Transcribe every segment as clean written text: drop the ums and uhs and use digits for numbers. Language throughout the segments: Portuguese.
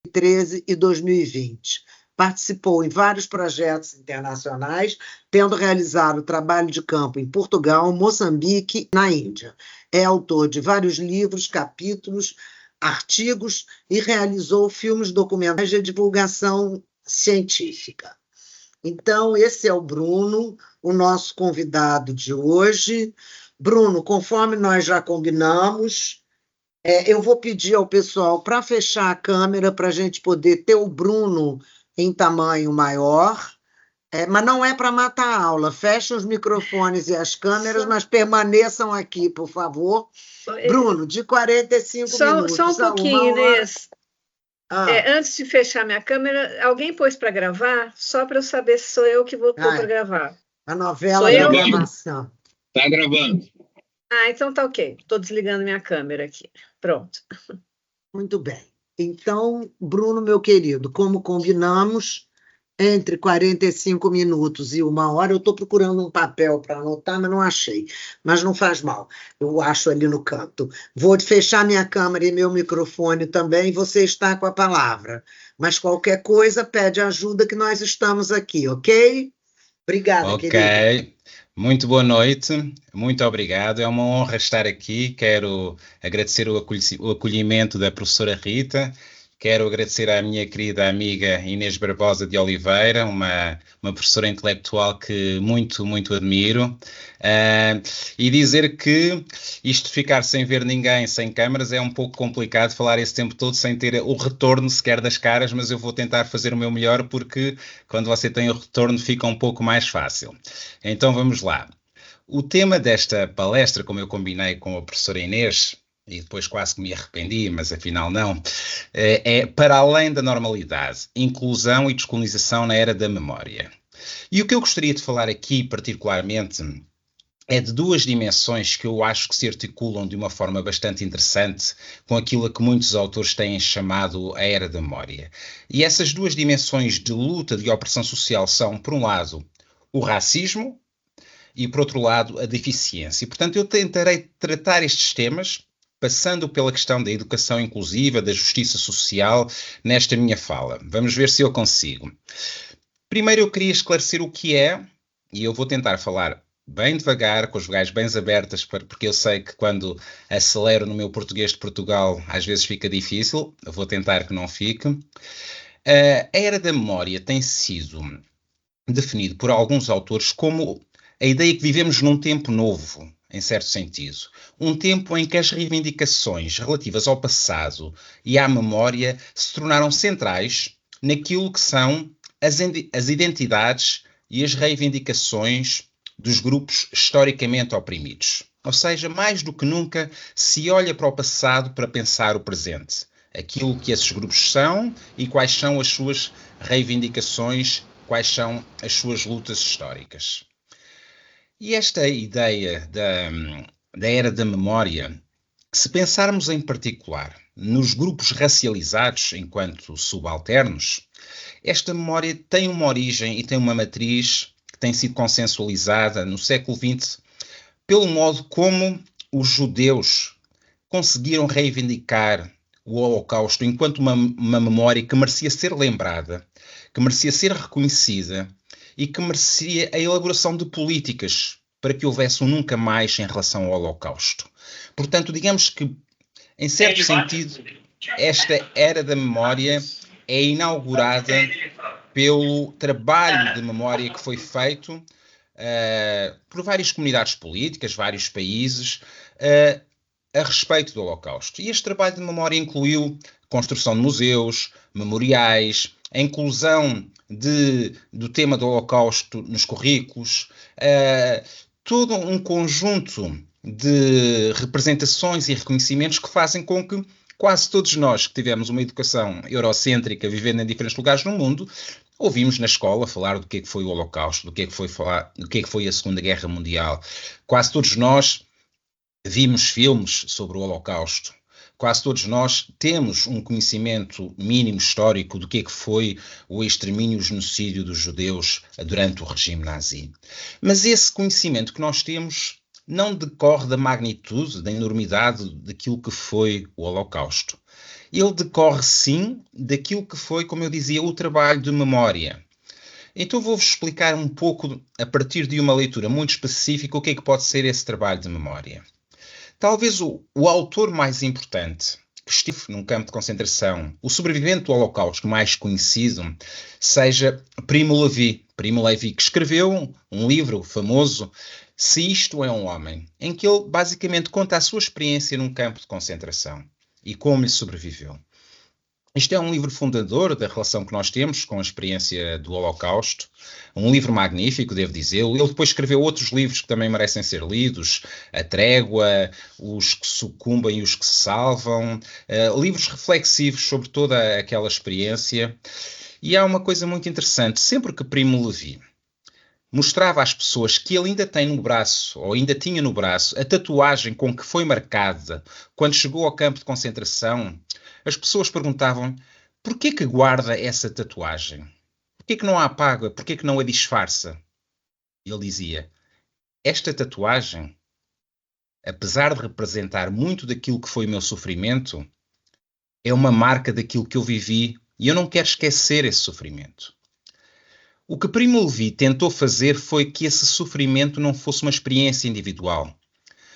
2013 e 2020. Participou em vários projetos internacionais, tendo realizado trabalho de campo em Portugal, Moçambique e na Índia. É autor de vários livros, capítulos, artigos e realizou filmes documentais de divulgação científica. Então, esse é o Bruno, o nosso convidado de hoje. Bruno, conforme nós já combinamos, eu vou pedir ao pessoal para fechar a câmera para a gente poder ter o Bruno em tamanho maior, mas não é para matar a aula. Fechem os microfones e as câmeras, mas permaneçam aqui, por favor. Bruno, de 45 minutos. Só um pouquinho, Inês. Antes de fechar minha câmera, alguém pôs para gravar? Só para eu saber se sou eu que vou pôr para gravar. A novela da gravação. Está gravando. Então tá ok. Estou desligando minha câmera aqui. Pronto. Muito bem. Então, Bruno, meu querido, como combinamos, entre 45 minutos e 1 hora, eu estou procurando um papel para anotar, mas não achei. Mas não faz mal, eu acho ali no canto. Vou fechar minha câmera e meu microfone também, você está com a palavra. Mas qualquer coisa, pede ajuda que nós estamos aqui, ok? Obrigada, querido. Ok. Muito boa noite, muito obrigado. É uma honra estar aqui. Quero agradecer o acolhimento da professora Rita. Quero agradecer à minha querida amiga Inês Barbosa de Oliveira, uma professora intelectual que muito admiro. E dizer que isto de ficar sem ver ninguém, sem câmaras, é um pouco complicado falar esse tempo todo sem ter o retorno sequer das caras, mas eu vou tentar fazer o meu melhor porque quando você tem o retorno fica um pouco mais fácil. Então vamos lá. O tema desta palestra, como eu combinei com a professora Inês, e depois quase que me arrependi, mas afinal não, é para além da normalidade, inclusão e descolonização na era da memória. E o que eu gostaria de falar aqui particularmente é de duas dimensões que eu acho que se articulam de uma forma bastante interessante com aquilo a que muitos autores têm chamado a era da memória. E essas duas dimensões de luta, de opressão social são, por um lado, o racismo e, por outro lado, a deficiência. E, portanto, eu tentarei tratar estes temas passando pela questão da educação inclusiva, da justiça social, nesta minha fala. Vamos ver se eu consigo. Primeiro eu queria esclarecer o que é, e eu vou tentar falar bem devagar, com as vogais bem abertas, porque eu sei que quando acelero no meu português de Portugal, às vezes fica difícil, eu vou tentar que não fique. A era da memória tem sido definido por alguns autores como a ideia que vivemos num tempo novo, em certo sentido. Um tempo em que as reivindicações relativas ao passado e à memória se tornaram centrais naquilo que são as identidades e as reivindicações dos grupos historicamente oprimidos. Ou seja, mais do que nunca se olha para o passado para pensar o presente. Aquilo que esses grupos são e quais são as suas reivindicações, quais são as suas lutas históricas. E esta ideia da era da memória, se pensarmos em particular nos grupos racializados enquanto subalternos, esta memória tem uma origem e tem uma matriz que tem sido consensualizada no século XX pelo modo como os judeus conseguiram reivindicar o Holocausto enquanto uma memória que merecia ser lembrada, que merecia ser reconhecida e que merecia a elaboração de políticas para que houvesse um nunca mais em relação ao Holocausto. Portanto, digamos que, em certo sentido, esta era da memória é inaugurada pelo trabalho de memória que foi feito por várias comunidades políticas, vários países, a respeito do Holocausto. E este trabalho de memória incluiu construção de museus, memoriais, a inclusão do tema do Holocausto nos currículos, todo um conjunto de representações e reconhecimentos que fazem com que quase todos nós que tivemos uma educação eurocêntrica vivendo em diferentes lugares no mundo, ouvimos na escola falar do que é que foi o Holocausto, do que é que foi a Segunda Guerra Mundial. Quase todos nós vimos filmes sobre o Holocausto. Quase todos nós temos um conhecimento mínimo histórico do que é que foi o extermínio e o genocídio dos judeus durante o regime nazi. Mas esse conhecimento que nós temos não decorre da magnitude, da enormidade daquilo que foi o Holocausto. Ele decorre, sim, daquilo que foi, como eu dizia, o trabalho de memória. Então vou-vos explicar um pouco, a partir de uma leitura muito específica, o que é que pode ser esse trabalho de memória. Talvez o autor mais importante que esteve num campo de concentração, o sobrevivente do Holocausto mais conhecido, seja Primo Levi. Primo Levi, que escreveu um livro famoso, Se Isto é um Homem, em que ele basicamente conta a sua experiência num campo de concentração e como lhe sobreviveu. Isto é um livro fundador da relação que nós temos com a experiência do Holocausto. Um livro magnífico, devo dizê-lo. Ele depois escreveu outros livros que também merecem ser lidos. A Trégua, Os que Sucumbem e os que se Salvam. Livros reflexivos sobre toda aquela experiência. E há uma coisa muito interessante. Sempre que Primo Levi mostrava às pessoas que ele ainda tem no braço, ou ainda tinha no braço, a tatuagem com que foi marcada quando chegou ao campo de concentração, as pessoas perguntavam: porquê que guarda essa tatuagem? Porquê que não a apaga? Porquê que não a disfarça? Ele dizia: esta tatuagem, apesar de representar muito daquilo que foi o meu sofrimento, é uma marca daquilo que eu vivi e eu não quero esquecer esse sofrimento. O que Primo Levi tentou fazer foi que esse sofrimento não fosse uma experiência individual.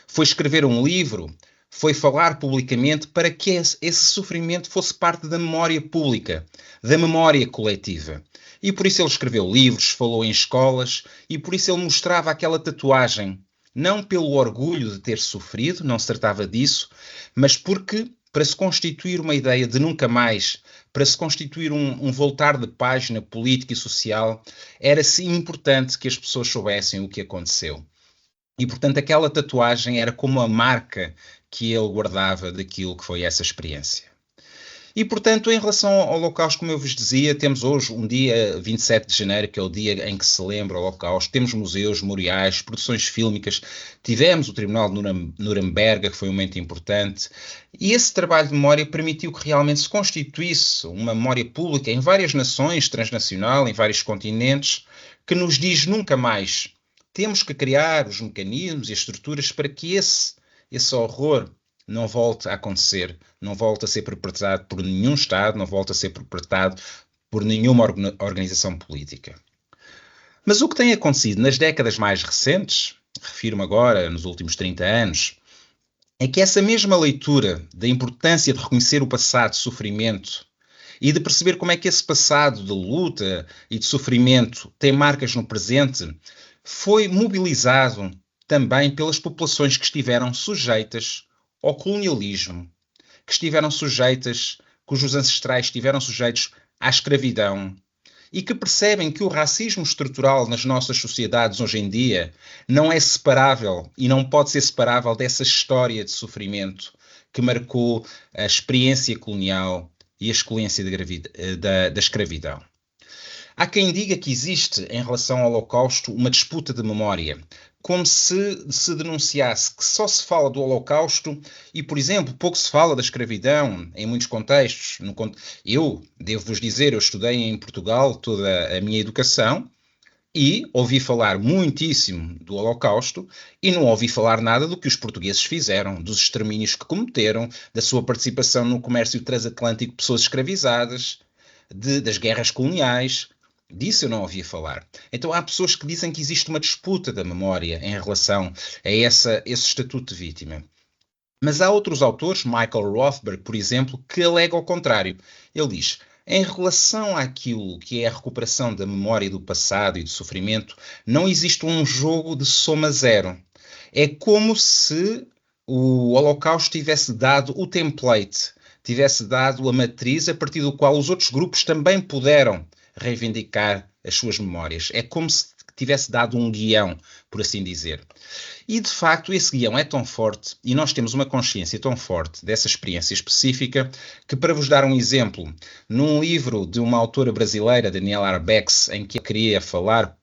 Foi escrever um livro, foi falar publicamente para que esse sofrimento fosse parte da memória pública, da memória coletiva. E por isso ele escreveu livros, falou em escolas, e por isso ele mostrava aquela tatuagem, não pelo orgulho de ter sofrido, não se tratava disso, mas porque, para se constituir uma ideia de nunca mais, para se constituir um voltar de página política e social, era sim importante que as pessoas soubessem o que aconteceu. E, portanto, aquela tatuagem era como a marca que ele guardava daquilo que foi essa experiência. E, portanto, em relação ao Holocausto, como eu vos dizia, temos hoje um dia 27 de janeiro, que é o dia em que se lembra o Holocausto. Temos museus, memoriais, produções fílmicas. Tivemos o Tribunal de Nuremberg, que foi um momento importante. E esse trabalho de memória permitiu que realmente se constituísse uma memória pública em várias nações, transnacional, em vários continentes, que nos diz nunca mais. Temos que criar os mecanismos e as estruturas para que esse horror não volte a acontecer, não volte a ser perpetrado por nenhum Estado, não volte a ser perpetrado por nenhuma organização política. Mas o que tem acontecido nas décadas mais recentes, refiro-me agora nos últimos 30 anos, é que essa mesma leitura da importância de reconhecer o passado de sofrimento e de perceber como é que esse passado de luta e de sofrimento tem marcas no presente, foi mobilizado também pelas populações que estiveram sujeitas ao colonialismo, cujos ancestrais estiveram sujeitos à escravidão e que percebem que o racismo estrutural nas nossas sociedades hoje em dia não é separável e não pode ser separável dessa história de sofrimento que marcou a experiência colonial e a excluência da escravidão. Há quem diga que existe, em relação ao Holocausto, uma disputa de memória, como se denunciasse que só se fala do Holocausto e, por exemplo, pouco se fala da escravidão em muitos contextos. Eu, devo-vos dizer, eu estudei em Portugal toda a minha educação e ouvi falar muitíssimo do Holocausto e não ouvi falar nada do que os portugueses fizeram, dos extermínios que cometeram, da sua participação no comércio transatlântico de pessoas escravizadas, das guerras coloniais. Disso eu não ouvia falar. Então há pessoas que dizem que existe uma disputa da memória em relação a esse estatuto de vítima. Mas há outros autores, Michael Rothberg, por exemplo, que alega o contrário. Ele diz: em relação àquilo que é a recuperação da memória do passado e do sofrimento, não existe um jogo de soma zero. É como se o Holocausto tivesse dado o template, tivesse dado a matriz a partir do qual os outros grupos também puderam reivindicar as suas memórias. É como se tivesse dado um guião, por assim dizer. E, de facto, esse guião é tão forte e nós temos uma consciência tão forte dessa experiência específica que, para vos dar um exemplo, num livro de uma autora brasileira, Daniela Arbex, em que eu queria falar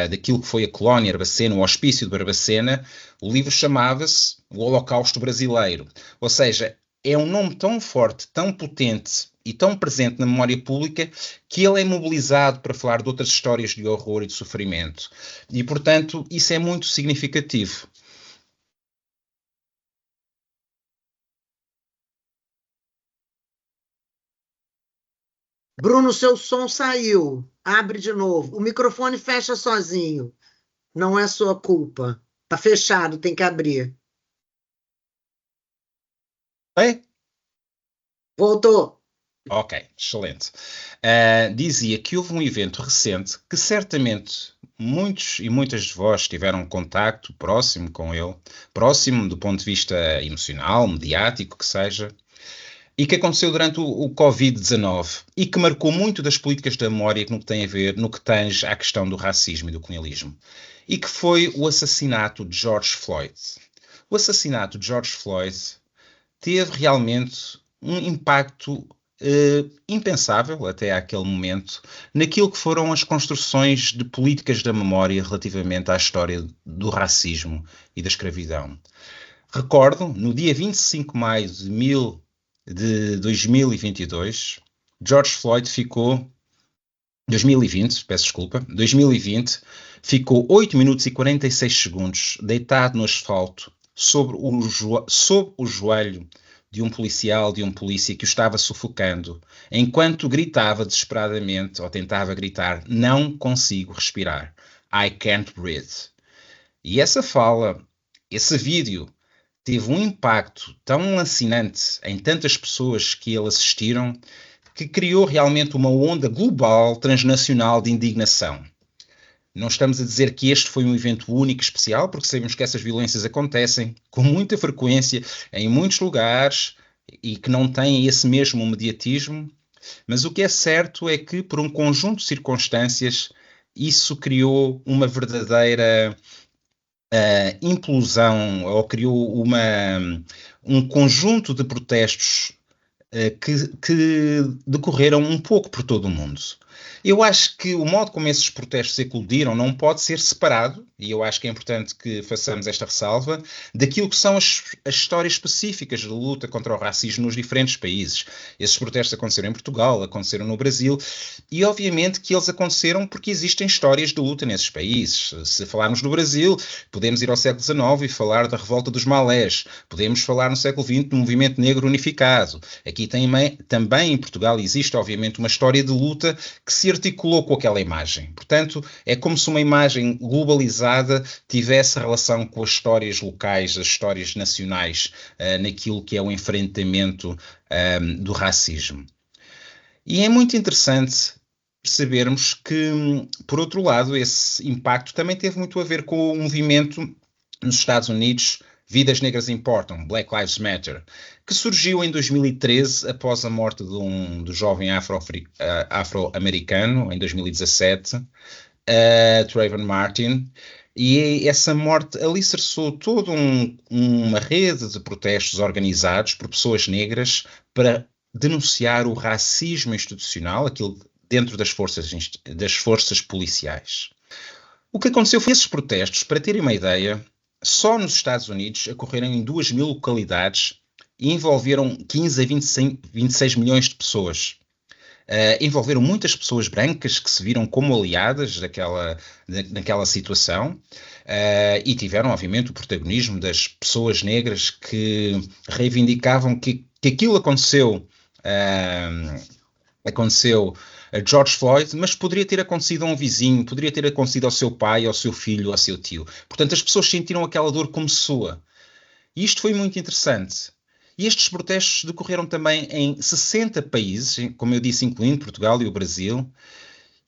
daquilo que foi a colónia Barbacena, o hospício de Barbacena, o livro chamava-se O Holocausto Brasileiro. Ou seja, é um nome tão forte, tão potente e tão presente na memória pública que ele é mobilizado para falar de outras histórias de horror e de sofrimento. E, portanto, isso é muito significativo. Bruno, seu som saiu. Abre de novo. O microfone fecha sozinho. Não é sua culpa. Está fechado, tem que abrir. É? Voltou. Ok, excelente. Dizia que houve um evento recente que certamente muitos e muitas de vós tiveram contacto próximo com ele, próximo do ponto de vista emocional, mediático, que seja, e que aconteceu durante o Covid-19 e que marcou muito das políticas da memória no que tem a ver, no que tange à questão do racismo e do colonialismo, e que foi o assassinato de George Floyd. O assassinato de George Floyd teve realmente um impacto impensável até àquele momento naquilo que foram as construções de políticas da memória relativamente à história do racismo e da escravidão. Recordo, no dia 25 de maio de 2022, George Floyd ficou 2020, ficou 8 minutos e 46 segundos deitado no asfalto sob o joelho de um policial, de um polícia que o estava sufocando, enquanto gritava desesperadamente, ou tentava gritar, não consigo respirar. I can't breathe. E essa fala, esse vídeo, teve um impacto tão lancinante em tantas pessoas que ele assistiram, que criou realmente uma onda global, transnacional de indignação. Não estamos a dizer que este foi um evento único, especial, porque sabemos que essas violências acontecem com muita frequência em muitos lugares e que não têm esse mesmo mediatismo, mas o que é certo é que, por um conjunto de circunstâncias, isso criou uma verdadeira implosão, ou criou um conjunto de protestos que decorreram um pouco por todo o mundo. Eu acho que o modo como esses protestos eclodiram não pode ser separado, e eu acho que é importante que façamos esta ressalva, daquilo que são as histórias específicas de luta contra o racismo nos diferentes países. Esses protestos aconteceram em Portugal, aconteceram no Brasil, e obviamente que eles aconteceram porque existem histórias de luta nesses países. Se falarmos do Brasil, podemos ir ao século XIX e falar da revolta dos Malés, podemos falar no século XX do movimento negro unificado. Aqui também em Portugal existe obviamente uma história de luta que se articulou com aquela imagem. Portanto, é como se uma imagem globalizada tivesse relação com as histórias locais, as histórias nacionais, naquilo que é o enfrentamento do racismo. E é muito interessante percebermos que, por outro lado, esse impacto também teve muito a ver com o movimento nos Estados Unidos, Vidas Negras Importam, Black Lives Matter, que surgiu em 2013 após a morte do jovem afro-americano, em 2017, Trayvon Martin, e essa morte alicerçou toda uma rede de protestos organizados por pessoas negras para denunciar o racismo institucional, aquilo dentro das forças policiais. O que aconteceu foi esses protestos, para terem uma ideia, só nos Estados Unidos ocorreram em 2.000 localidades e envolveram 15 a 26 milhões de pessoas. Envolveram muitas pessoas brancas que se viram como aliadas naquela situação e tiveram, obviamente, o protagonismo das pessoas negras que reivindicavam que aquilo aconteceu a George Floyd, mas poderia ter acontecido a um vizinho, poderia ter acontecido ao seu pai, ao seu filho, ao seu tio. Portanto, as pessoas sentiram aquela dor como sua. E isto foi muito interessante. E estes protestos decorreram também em 60 países, como eu disse, incluindo Portugal e o Brasil.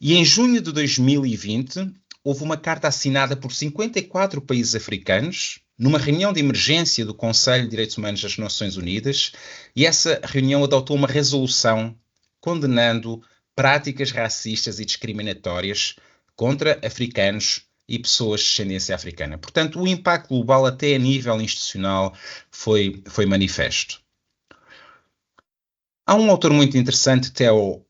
E em junho de 2020, houve uma carta assinada por 54 países africanos, numa reunião de emergência do Conselho de Direitos Humanos das Nações Unidas, e essa reunião adotou uma resolução condenando práticas racistas e discriminatórias contra africanos e pessoas de descendência africana. Portanto, o impacto global até a nível institucional foi manifesto. Há um autor muito interessante, Theo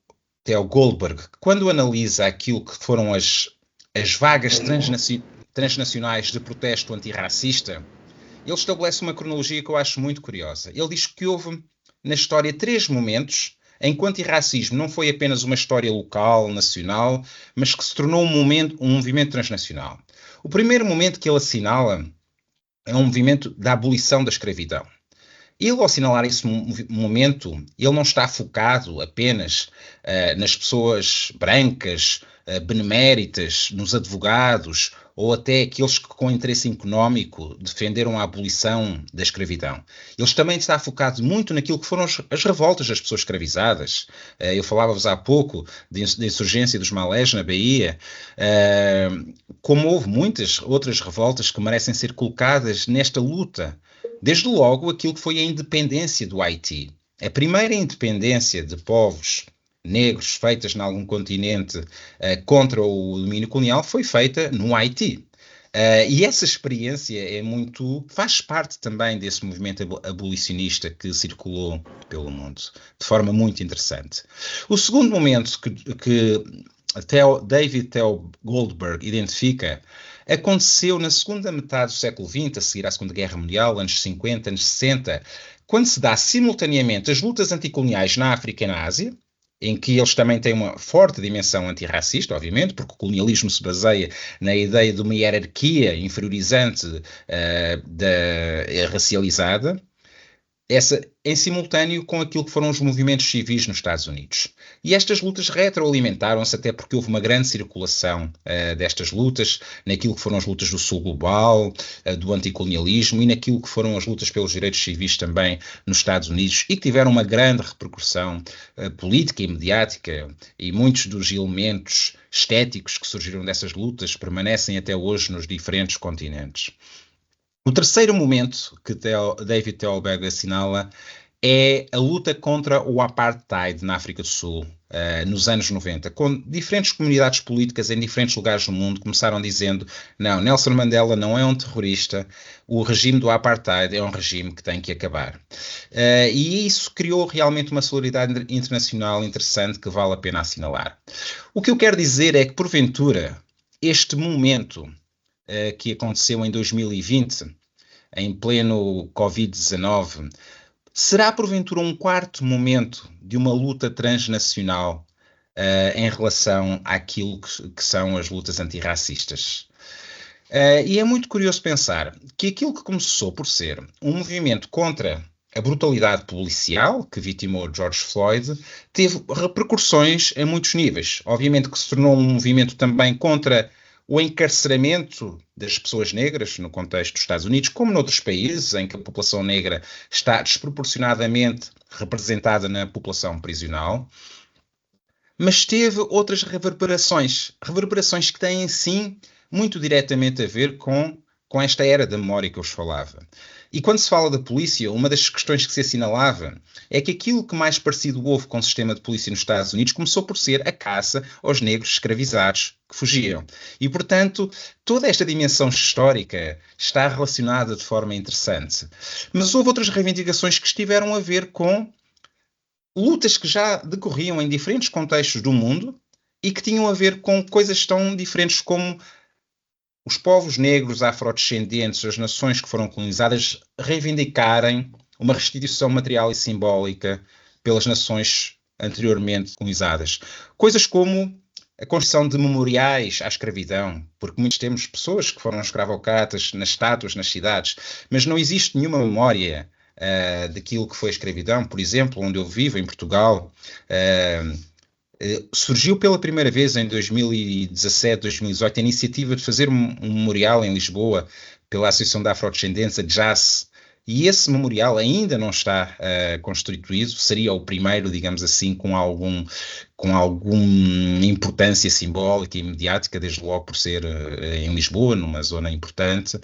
Goldberg, que quando analisa aquilo que foram as vagas transnacionais de protesto antirracista, ele estabelece uma cronologia que eu acho muito curiosa. Ele diz que houve na história 3 momentos em que o antirracismo não foi apenas uma história local, nacional, mas que se tornou um movimento transnacional. O primeiro momento que ele assinala é um movimento da abolição da escravidão. Ele, ao assinalar esse momento, ele não está focado apenas nas pessoas brancas, beneméritas, nos advogados, ou até aqueles que, com interesse económico, defenderam a abolição da escravidão. Ele também está focado muito naquilo que foram as revoltas das pessoas escravizadas. Eu falava-vos há pouco da insurgência dos malés na Bahia, como houve muitas outras revoltas que merecem ser colocadas nesta luta. Desde logo, aquilo que foi a independência do Haiti. A primeira independência de povos negros feitas em algum continente contra o domínio colonial foi feita no Haiti. E essa experiência faz parte também desse movimento abolicionista que circulou pelo mundo, de forma muito interessante. O segundo momento que David Theo Goldberg identifica aconteceu na segunda metade do século XX, a seguir à Segunda Guerra Mundial, anos 50, anos 60, quando se dá simultaneamente as lutas anticoloniais na África e na Ásia, em que eles também têm uma forte dimensão antirracista, obviamente, porque o colonialismo se baseia na ideia de uma hierarquia inferiorizante racializada, essa em simultâneo com aquilo que foram os movimentos civis nos Estados Unidos. E estas lutas retroalimentaram-se até porque houve uma grande circulação destas lutas, naquilo que foram as lutas do Sul Global, do anticolonialismo e naquilo que foram as lutas pelos direitos civis também nos Estados Unidos e que tiveram uma grande repercussão política e mediática, e muitos dos elementos estéticos que surgiram dessas lutas permanecem até hoje nos diferentes continentes. O terceiro momento que David Theo Goldberg assinala é a luta contra o apartheid na África do Sul, nos anos 90, quando diferentes comunidades políticas em diferentes lugares do mundo começaram dizendo: não, Nelson Mandela não é um terrorista, o regime do apartheid é um regime que tem que acabar. E isso criou realmente uma solidariedade internacional interessante que vale a pena assinalar. O que eu quero dizer é que, porventura, este momento que aconteceu em 2020, em pleno Covid-19, será porventura um quarto momento de uma luta transnacional em relação àquilo que são as lutas antirracistas. E é muito curioso pensar que aquilo que começou por ser um movimento contra a brutalidade policial que vitimou George Floyd teve repercussões a muitos níveis. Obviamente que se tornou um movimento também contra o encarceramento das pessoas negras no contexto dos Estados Unidos, como noutros países em que a população negra está desproporcionadamente representada na população prisional, mas teve outras reverberações que têm, sim, muito diretamente a ver com esta era da memória que eu vos falava. E quando se fala da polícia, uma das questões que se assinalava é que aquilo que mais parecido houve com o sistema de polícia nos Estados Unidos começou por ser a caça aos negros escravizados que fugiam. E, portanto, toda esta dimensão histórica está relacionada de forma interessante. Mas houve outras reivindicações que estiveram a ver com lutas que já decorriam em diferentes contextos do mundo e que tinham a ver com coisas tão diferentes como os povos negros afrodescendentes, as nações que foram colonizadas, reivindicarem uma restituição material e simbólica pelas nações anteriormente colonizadas. Coisas como a construção de memoriais à escravidão, porque muitos temos pessoas que foram escravocratas nas estátuas, nas cidades, mas não existe nenhuma memória daquilo que foi a escravidão. Por exemplo, onde eu vivo, em Portugal, surgiu pela primeira vez em 2017, 2018, a iniciativa de fazer um memorial em Lisboa pela Associação da Afrodescendência, JAS, e esse memorial ainda não está constituído, seria o primeiro, digamos assim, com alguma importância simbólica e mediática, desde logo por ser em Lisboa, numa zona importante.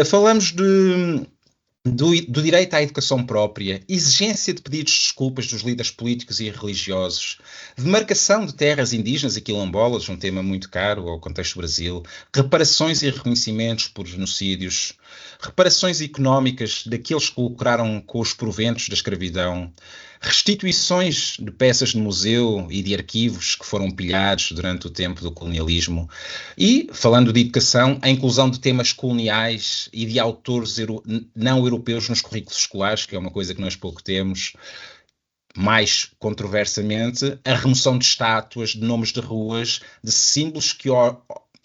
Falamos do direito à educação própria, exigência de pedidos de desculpas dos líderes políticos e religiosos, demarcação de terras indígenas e quilombolas, um tema muito caro ao contexto do Brasil, reparações e reconhecimentos por genocídios, reparações económicas daqueles que lucraram com os proventos da escravidão, restituições de peças de museu e de arquivos que foram pilhados durante o tempo do colonialismo e, falando de educação, a inclusão de temas coloniais e de autores não europeus nos currículos escolares, que é uma coisa que nós pouco temos. Mais controversamente, a remoção de estátuas, de nomes de ruas, de símbolos que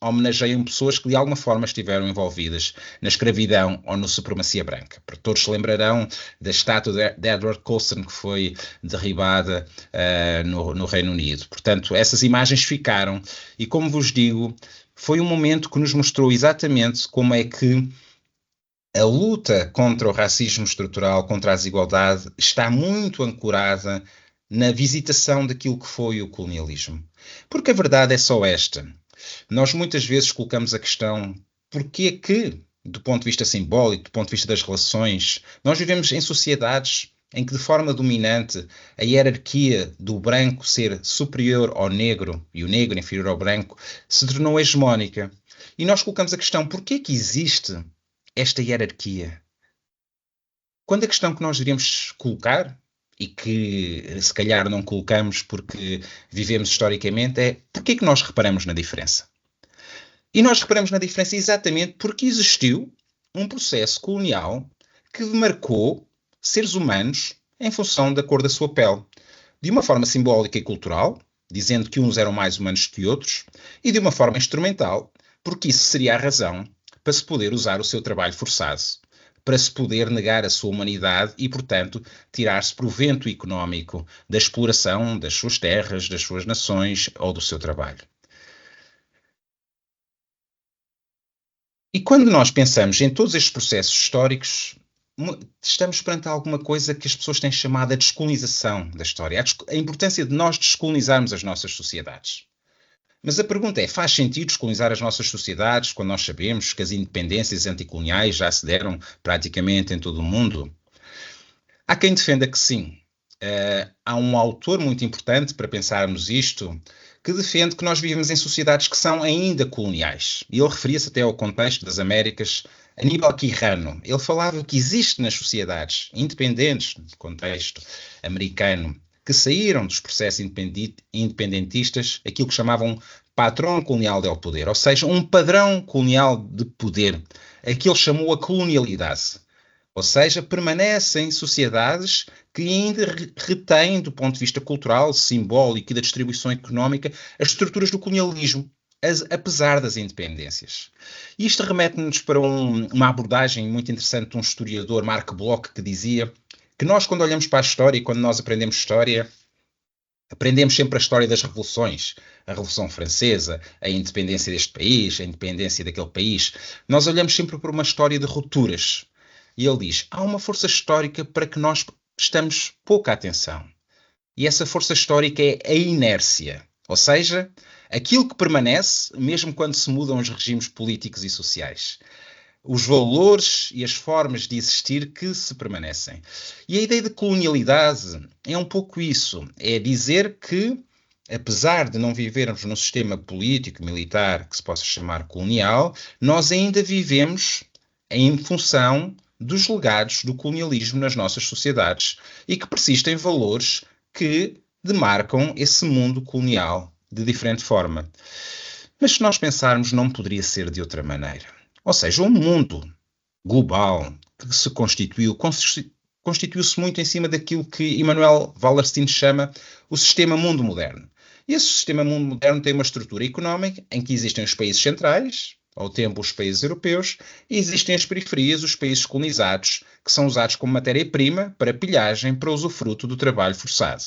homenageiam pessoas que de alguma forma estiveram envolvidas na escravidão ou na supremacia branca. Todos se lembrarão da estátua de Edward Colston que foi derribada no Reino Unido. Portanto, essas imagens ficaram e, como vos digo, foi um momento que nos mostrou exatamente como é que a luta contra o racismo estrutural, contra a desigualdade, está muito ancorada na visitação daquilo que foi o colonialismo. Porque a verdade é só esta. Nós muitas vezes colocamos a questão porquê que, do ponto de vista simbólico, do ponto de vista das relações, nós vivemos em sociedades em que de forma dominante a hierarquia do branco ser superior ao negro e o negro inferior ao branco se tornou hegemónica. E nós colocamos a questão porquê que existe esta hierarquia? Quando a questão que nós deveríamos colocar, e que se calhar não colocamos porque vivemos historicamente, é porquê que nós reparamos na diferença? E nós reparamos na diferença exatamente porque existiu um processo colonial que demarcou seres humanos em função da cor da sua pele, de uma forma simbólica e cultural, dizendo que uns eram mais humanos que outros, e de uma forma instrumental, porque isso seria a razão para se poder usar o seu trabalho forçado, para se poder negar a sua humanidade e, portanto, tirar-se provento económico da exploração das suas terras, das suas nações ou do seu trabalho. E quando nós pensamos em todos estes processos históricos, estamos perante alguma coisa que as pessoas têm chamado a descolonização da história, a importância de nós descolonizarmos as nossas sociedades. Mas a pergunta é, faz sentido descolonizar as nossas sociedades quando nós sabemos que as independências anticoloniais já se deram praticamente em todo o mundo? Há quem defenda que sim. Há um autor muito importante para pensarmos isto, que defende que nós vivemos em sociedades que são ainda coloniais. E ele referia-se até ao contexto das Américas, Aníbal Quijano. Ele falava que existe nas sociedades independentes do contexto americano, que saíram dos processos independentistas, aquilo que chamavam patrão colonial del poder, ou seja, um padrão colonial de poder, aquilo que chamou a colonialidade. Ou seja, permanecem sociedades que ainda retêm, do ponto de vista cultural, simbólico e da distribuição económica, as estruturas do colonialismo, apesar das independências. E isto remete-nos para uma abordagem muito interessante de um historiador, Marc Bloch, que dizia que nós, quando olhamos para a história e quando nós aprendemos história, aprendemos sempre a história das revoluções, a Revolução Francesa, a independência deste país, a independência daquele país. Nós olhamos sempre para uma história de rupturas. E ele diz, há uma força histórica para que nós prestamos pouca atenção. E essa força histórica é a inércia. Ou seja, aquilo que permanece, mesmo quando se mudam os regimes políticos e sociais. Os valores e as formas de existir que se permanecem. E a ideia de colonialidade é um pouco isso. É dizer que, apesar de não vivermos num sistema político, militar, que se possa chamar colonial, nós ainda vivemos em função dos legados do colonialismo nas nossas sociedades e que persistem valores que demarcam esse mundo colonial de diferente forma. Mas se nós pensarmos, não poderia ser de outra maneira. Ou seja, um mundo global que se constituiu-se muito em cima daquilo que Immanuel Wallerstein chama o sistema mundo moderno. E esse sistema mundo moderno tem uma estrutura económica em que existem os países centrais, ao tempo os países europeus, e existem as periferias, os países colonizados, que são usados como matéria-prima para pilhagem, para usufruto do trabalho forçado.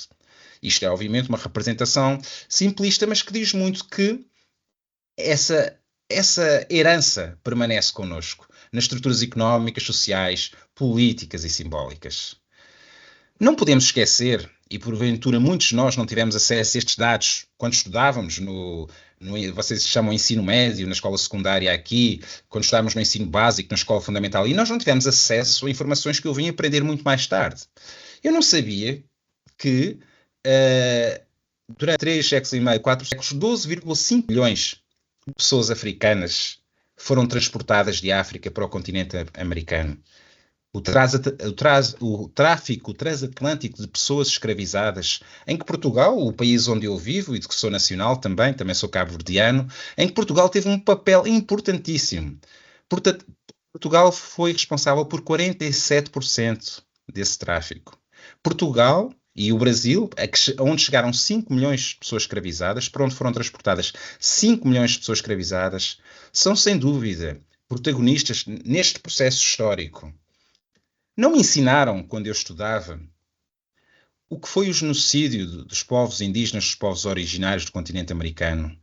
Isto é, obviamente, uma representação simplista, mas que diz muito que essa herança permanece connosco, nas estruturas económicas, sociais, políticas e simbólicas. Não podemos esquecer, e porventura muitos de nós não tivemos acesso a estes dados quando estudávamos vocês chamam ensino médio, na escola secundária aqui, quando estávamos no ensino básico, na escola fundamental, e nós não tivemos acesso a informações que eu vim aprender muito mais tarde. Eu não sabia que durante 3 séculos e meio, 4 séculos, 12,5 milhões de pessoas africanas foram transportadas de África para o continente americano. O tráfico transatlântico de pessoas escravizadas, em que Portugal, o país onde eu vivo e de que sou nacional também sou cabo-verdiano, em que Portugal teve um papel importantíssimo. Portugal foi responsável por 47% desse tráfico. Portugal e o Brasil, onde chegaram 5 milhões de pessoas escravizadas, para onde foram transportadas 5 milhões de pessoas escravizadas, são sem dúvida protagonistas neste processo histórico. Não me ensinaram, quando eu estudava, o que foi o genocídio dos povos indígenas, dos povos originários do continente americano.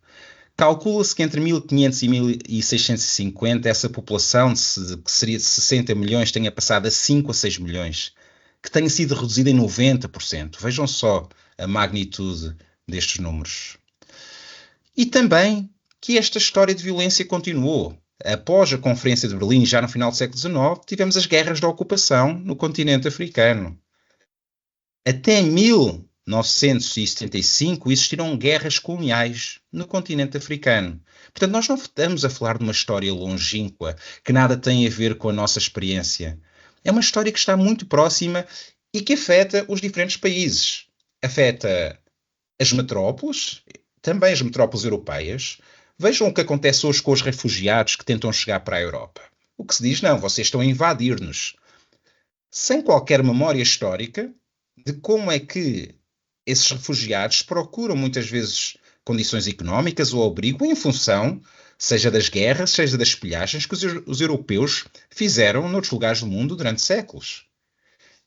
Calcula-se que entre 1500 e 1650 essa população, que seria de 60 milhões, tenha passado a 5 a 6 milhões, que tenha sido reduzida em 90%. Vejam só a magnitude destes números. E também que esta história de violência continuou. Após a Conferência de Berlim, já no final do século XIX, tivemos as guerras de ocupação no continente africano. Até 1975 existiram guerras coloniais no continente africano. Portanto, nós não estamos a falar de uma história longínqua que nada tem a ver com a nossa experiência. É uma história que está muito próxima e que afeta os diferentes países. Afeta as metrópoles, também as metrópoles europeias. Vejam o que acontece hoje com os refugiados que tentam chegar para a Europa. O que se diz, não, vocês estão a invadir-nos. Sem qualquer memória histórica de como é que esses refugiados procuram muitas vezes condições económicas ou abrigo em função, seja das guerras, seja das pilhagens que os europeus fizeram noutros lugares do mundo durante séculos.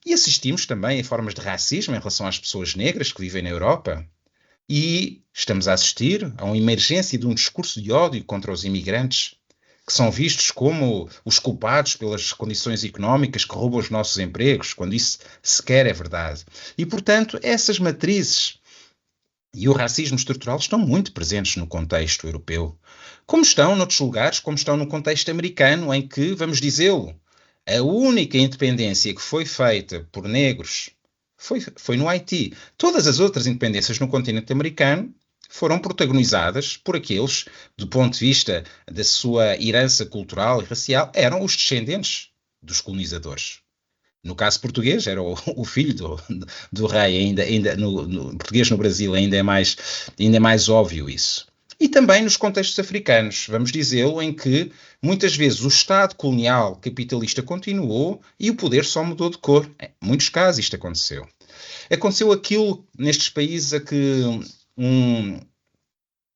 E assistimos também a formas de racismo em relação às pessoas negras que vivem na Europa. E estamos a assistir a uma emergência de um discurso de ódio contra os imigrantes, que são vistos como os culpados pelas condições económicas que roubam os nossos empregos, quando isso sequer é verdade. E, portanto, essas matrizes e o racismo estrutural estão muito presentes no contexto europeu, como estão noutros lugares, como estão no contexto americano, em que, vamos dizê-lo, a única independência que foi feita por negros foi no Haiti. Todas as outras independências no continente americano foram protagonizadas por aqueles, do ponto de vista da sua herança cultural e racial, eram os descendentes dos colonizadores. No caso português, era o filho do rei, ainda no português no Brasil ainda é mais óbvio isso. E também nos contextos africanos, vamos dizê-lo, em que muitas vezes o Estado colonial capitalista continuou e o poder só mudou de cor. Em muitos casos isto aconteceu. Aconteceu aquilo nestes países a que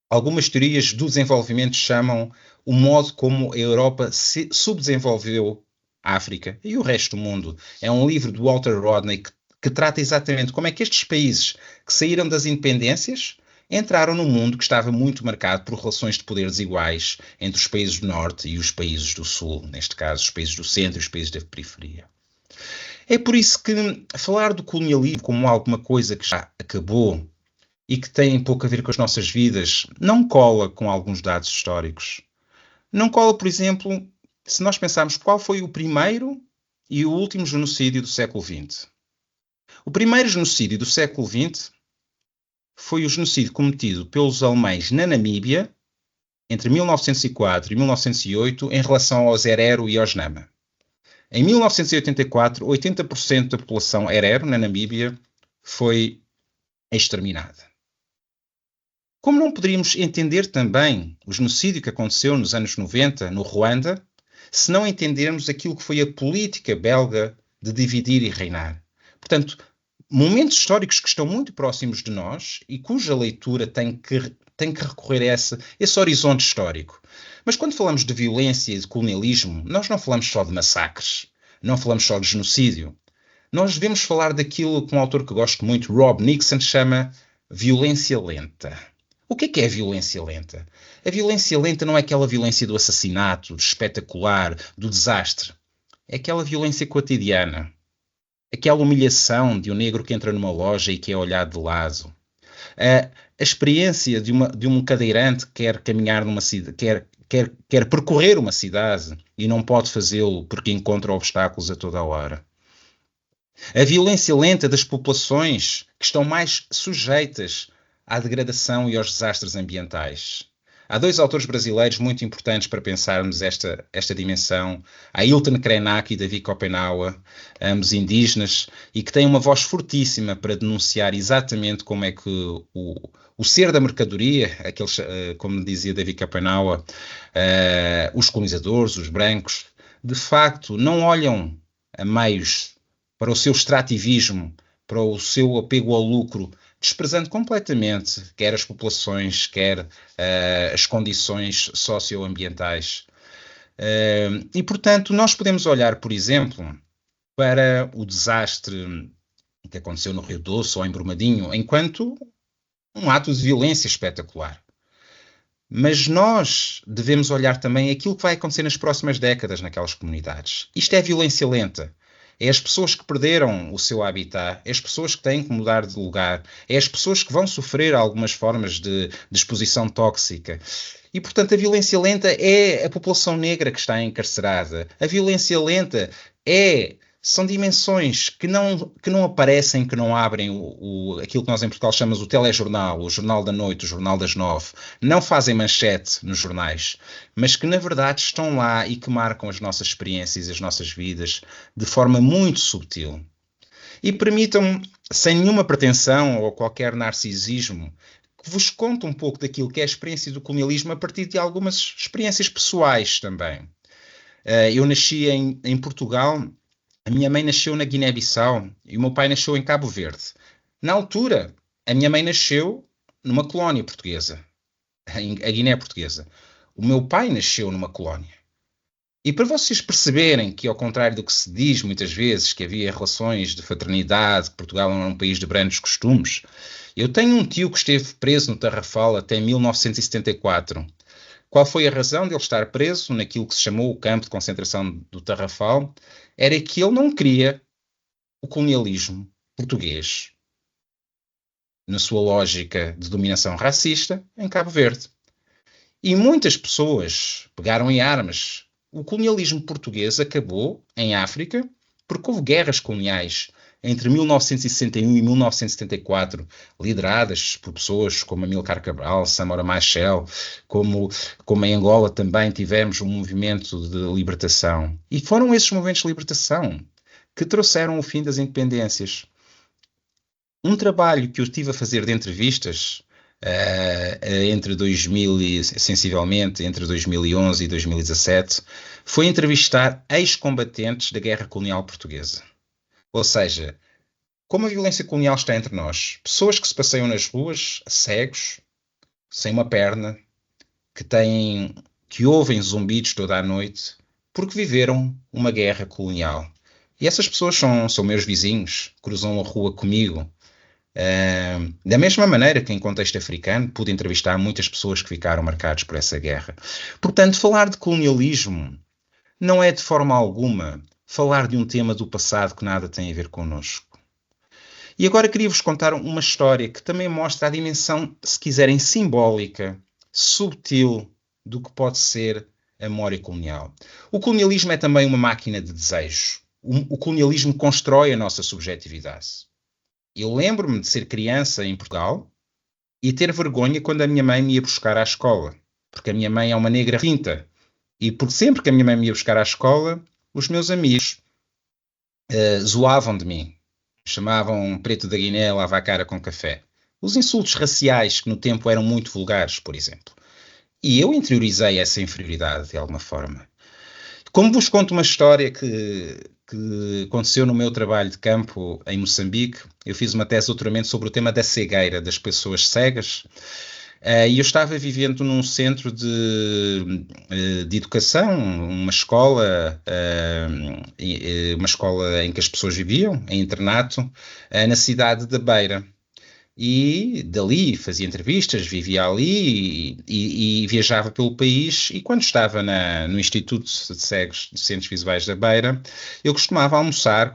algumas teorias do desenvolvimento chamam o modo como a Europa se subdesenvolveu a África e o resto do mundo. É um livro do Walter Rodney que trata exatamente como é que estes países que saíram das independências entraram num mundo que estava muito marcado por relações de poder desiguais entre os países do Norte e os países do Sul, neste caso os países do Centro e os países da periferia. É por isso que falar do colonialismo como alguma coisa que já acabou e que tem pouco a ver com as nossas vidas não cola com alguns dados históricos. Não cola, por exemplo, se nós pensarmos qual foi o primeiro e o último genocídio do século XX. O primeiro genocídio do século XX foi o genocídio cometido pelos alemães na Namíbia entre 1904 e 1908 em relação aos Herero e aos Nama. Em 1984, 80% da população Herero na Namíbia foi exterminada. Como não poderíamos entender também o genocídio que aconteceu nos anos 90 no Ruanda, se não entendermos aquilo que foi a política belga de dividir e reinar? Portanto, momentos históricos que estão muito próximos de nós e cuja leitura tem que recorrer a esse horizonte histórico. Mas quando falamos de violência e de colonialismo, nós não falamos só de massacres, não falamos só de genocídio. Nós devemos falar daquilo que um autor que gosto muito, Rob Nixon, chama violência lenta. O que é a violência lenta? A violência lenta não é aquela violência do assassinato, do espetacular, do desastre. É aquela violência cotidiana. Aquela humilhação de um negro que entra numa loja e que é olhado de lado. A experiência de um cadeirante que quer caminhar numa cidade, quer percorrer uma cidade e não pode fazê-lo porque encontra obstáculos a toda a hora. A violência lenta das populações que estão mais sujeitas à degradação e aos desastres ambientais. Há dois autores brasileiros muito importantes para pensarmos esta dimensão. Há Hilton Krenak e David Kopenhauer, ambos indígenas, e que têm uma voz fortíssima para denunciar exatamente como é que o ser da mercadoria, aqueles, como dizia David Kopenhauer, os colonizadores, os brancos, de facto não olham a meios para o seu extrativismo para o seu apego ao lucro, desprezando completamente quer as populações, quer as condições socioambientais. E, portanto, nós podemos olhar, por exemplo, para o desastre que aconteceu no Rio Doce ou em Brumadinho, enquanto um ato de violência espetacular. Mas nós devemos olhar também aquilo que vai acontecer nas próximas décadas naquelas comunidades. Isto é violência lenta. É as pessoas que perderam o seu habitat, é as pessoas que têm que mudar de lugar, é as pessoas que vão sofrer algumas formas de exposição tóxica. E, portanto, a violência lenta é a população negra que está encarcerada. A violência lenta são dimensões que não aparecem, que não abrem aquilo que nós em Portugal chamamos o telejornal, o jornal da noite, o jornal das 9. Não fazem manchete nos jornais, mas que na verdade estão lá e que marcam as nossas experiências e as nossas vidas de forma muito subtil. E permitam-me, sem nenhuma pretensão ou qualquer narcisismo, que vos conte um pouco daquilo que é a experiência do colonialismo a partir de algumas experiências pessoais também. Eu nasci em Portugal. A minha mãe nasceu na Guiné-Bissau e o meu pai nasceu em Cabo Verde. Na altura, a minha mãe nasceu numa colónia portuguesa, a Guiné Portuguesa. O meu pai nasceu numa colónia. E para vocês perceberem que, ao contrário do que se diz muitas vezes, que havia relações de fraternidade, que Portugal era um país de brandos costumes, eu tenho um tio que esteve preso no Tarrafal até 1974. Qual foi a razão de ele estar preso naquilo que se chamou o campo de concentração do Tarrafal? Era que ele não queria o colonialismo português, na sua lógica de dominação racista, em Cabo Verde. E muitas pessoas pegaram em armas. O colonialismo português acabou em África porque houve guerras coloniais entre 1961 e 1974, lideradas por pessoas como Amílcar Cabral, Samora Machel, como em Angola também tivemos um movimento de libertação. E foram esses movimentos de libertação que trouxeram o fim das independências. Um trabalho que eu estive a fazer de entrevistas sensivelmente entre 2011 e 2017, foi entrevistar ex-combatentes da Guerra Colonial Portuguesa. Ou seja, como a violência colonial está entre nós, pessoas que se passeiam nas ruas, cegos, sem uma perna, que ouvem zumbidos toda a noite, porque viveram uma guerra colonial. E essas pessoas são meus vizinhos, cruzam a rua comigo. Da mesma maneira que em contexto africano pude entrevistar muitas pessoas que ficaram marcadas por essa guerra. Portanto, falar de colonialismo não é de forma alguma falar de um tema do passado que nada tem a ver connosco. E agora queria-vos contar uma história que também mostra a dimensão, se quiserem, simbólica, subtil, do que pode ser a memória colonial. O colonialismo é também uma máquina de desejo. O colonialismo constrói a nossa subjetividade. Eu lembro-me de ser criança em Portugal e ter vergonha quando a minha mãe me ia buscar à escola, porque a minha mãe é uma negra finta. E porque sempre que a minha mãe me ia buscar à escola, os meus amigos zoavam de mim. Chamavam preto da Guiné, lava a cara com café. Os insultos raciais que no tempo eram muito vulgares, por exemplo. E eu interiorizei essa inferioridade de alguma forma. Como vos conto uma história que aconteceu no meu trabalho de campo em Moçambique, eu fiz uma tese de doutoramento sobre o tema da cegueira, das pessoas cegas, e eu estava vivendo num centro de educação, uma escola em que as pessoas viviam, em internato, na cidade da Beira. E dali fazia entrevistas, vivia ali e viajava pelo país. E quando estava no Instituto de Cegos, Deficientes Visuais da Beira, eu costumava almoçar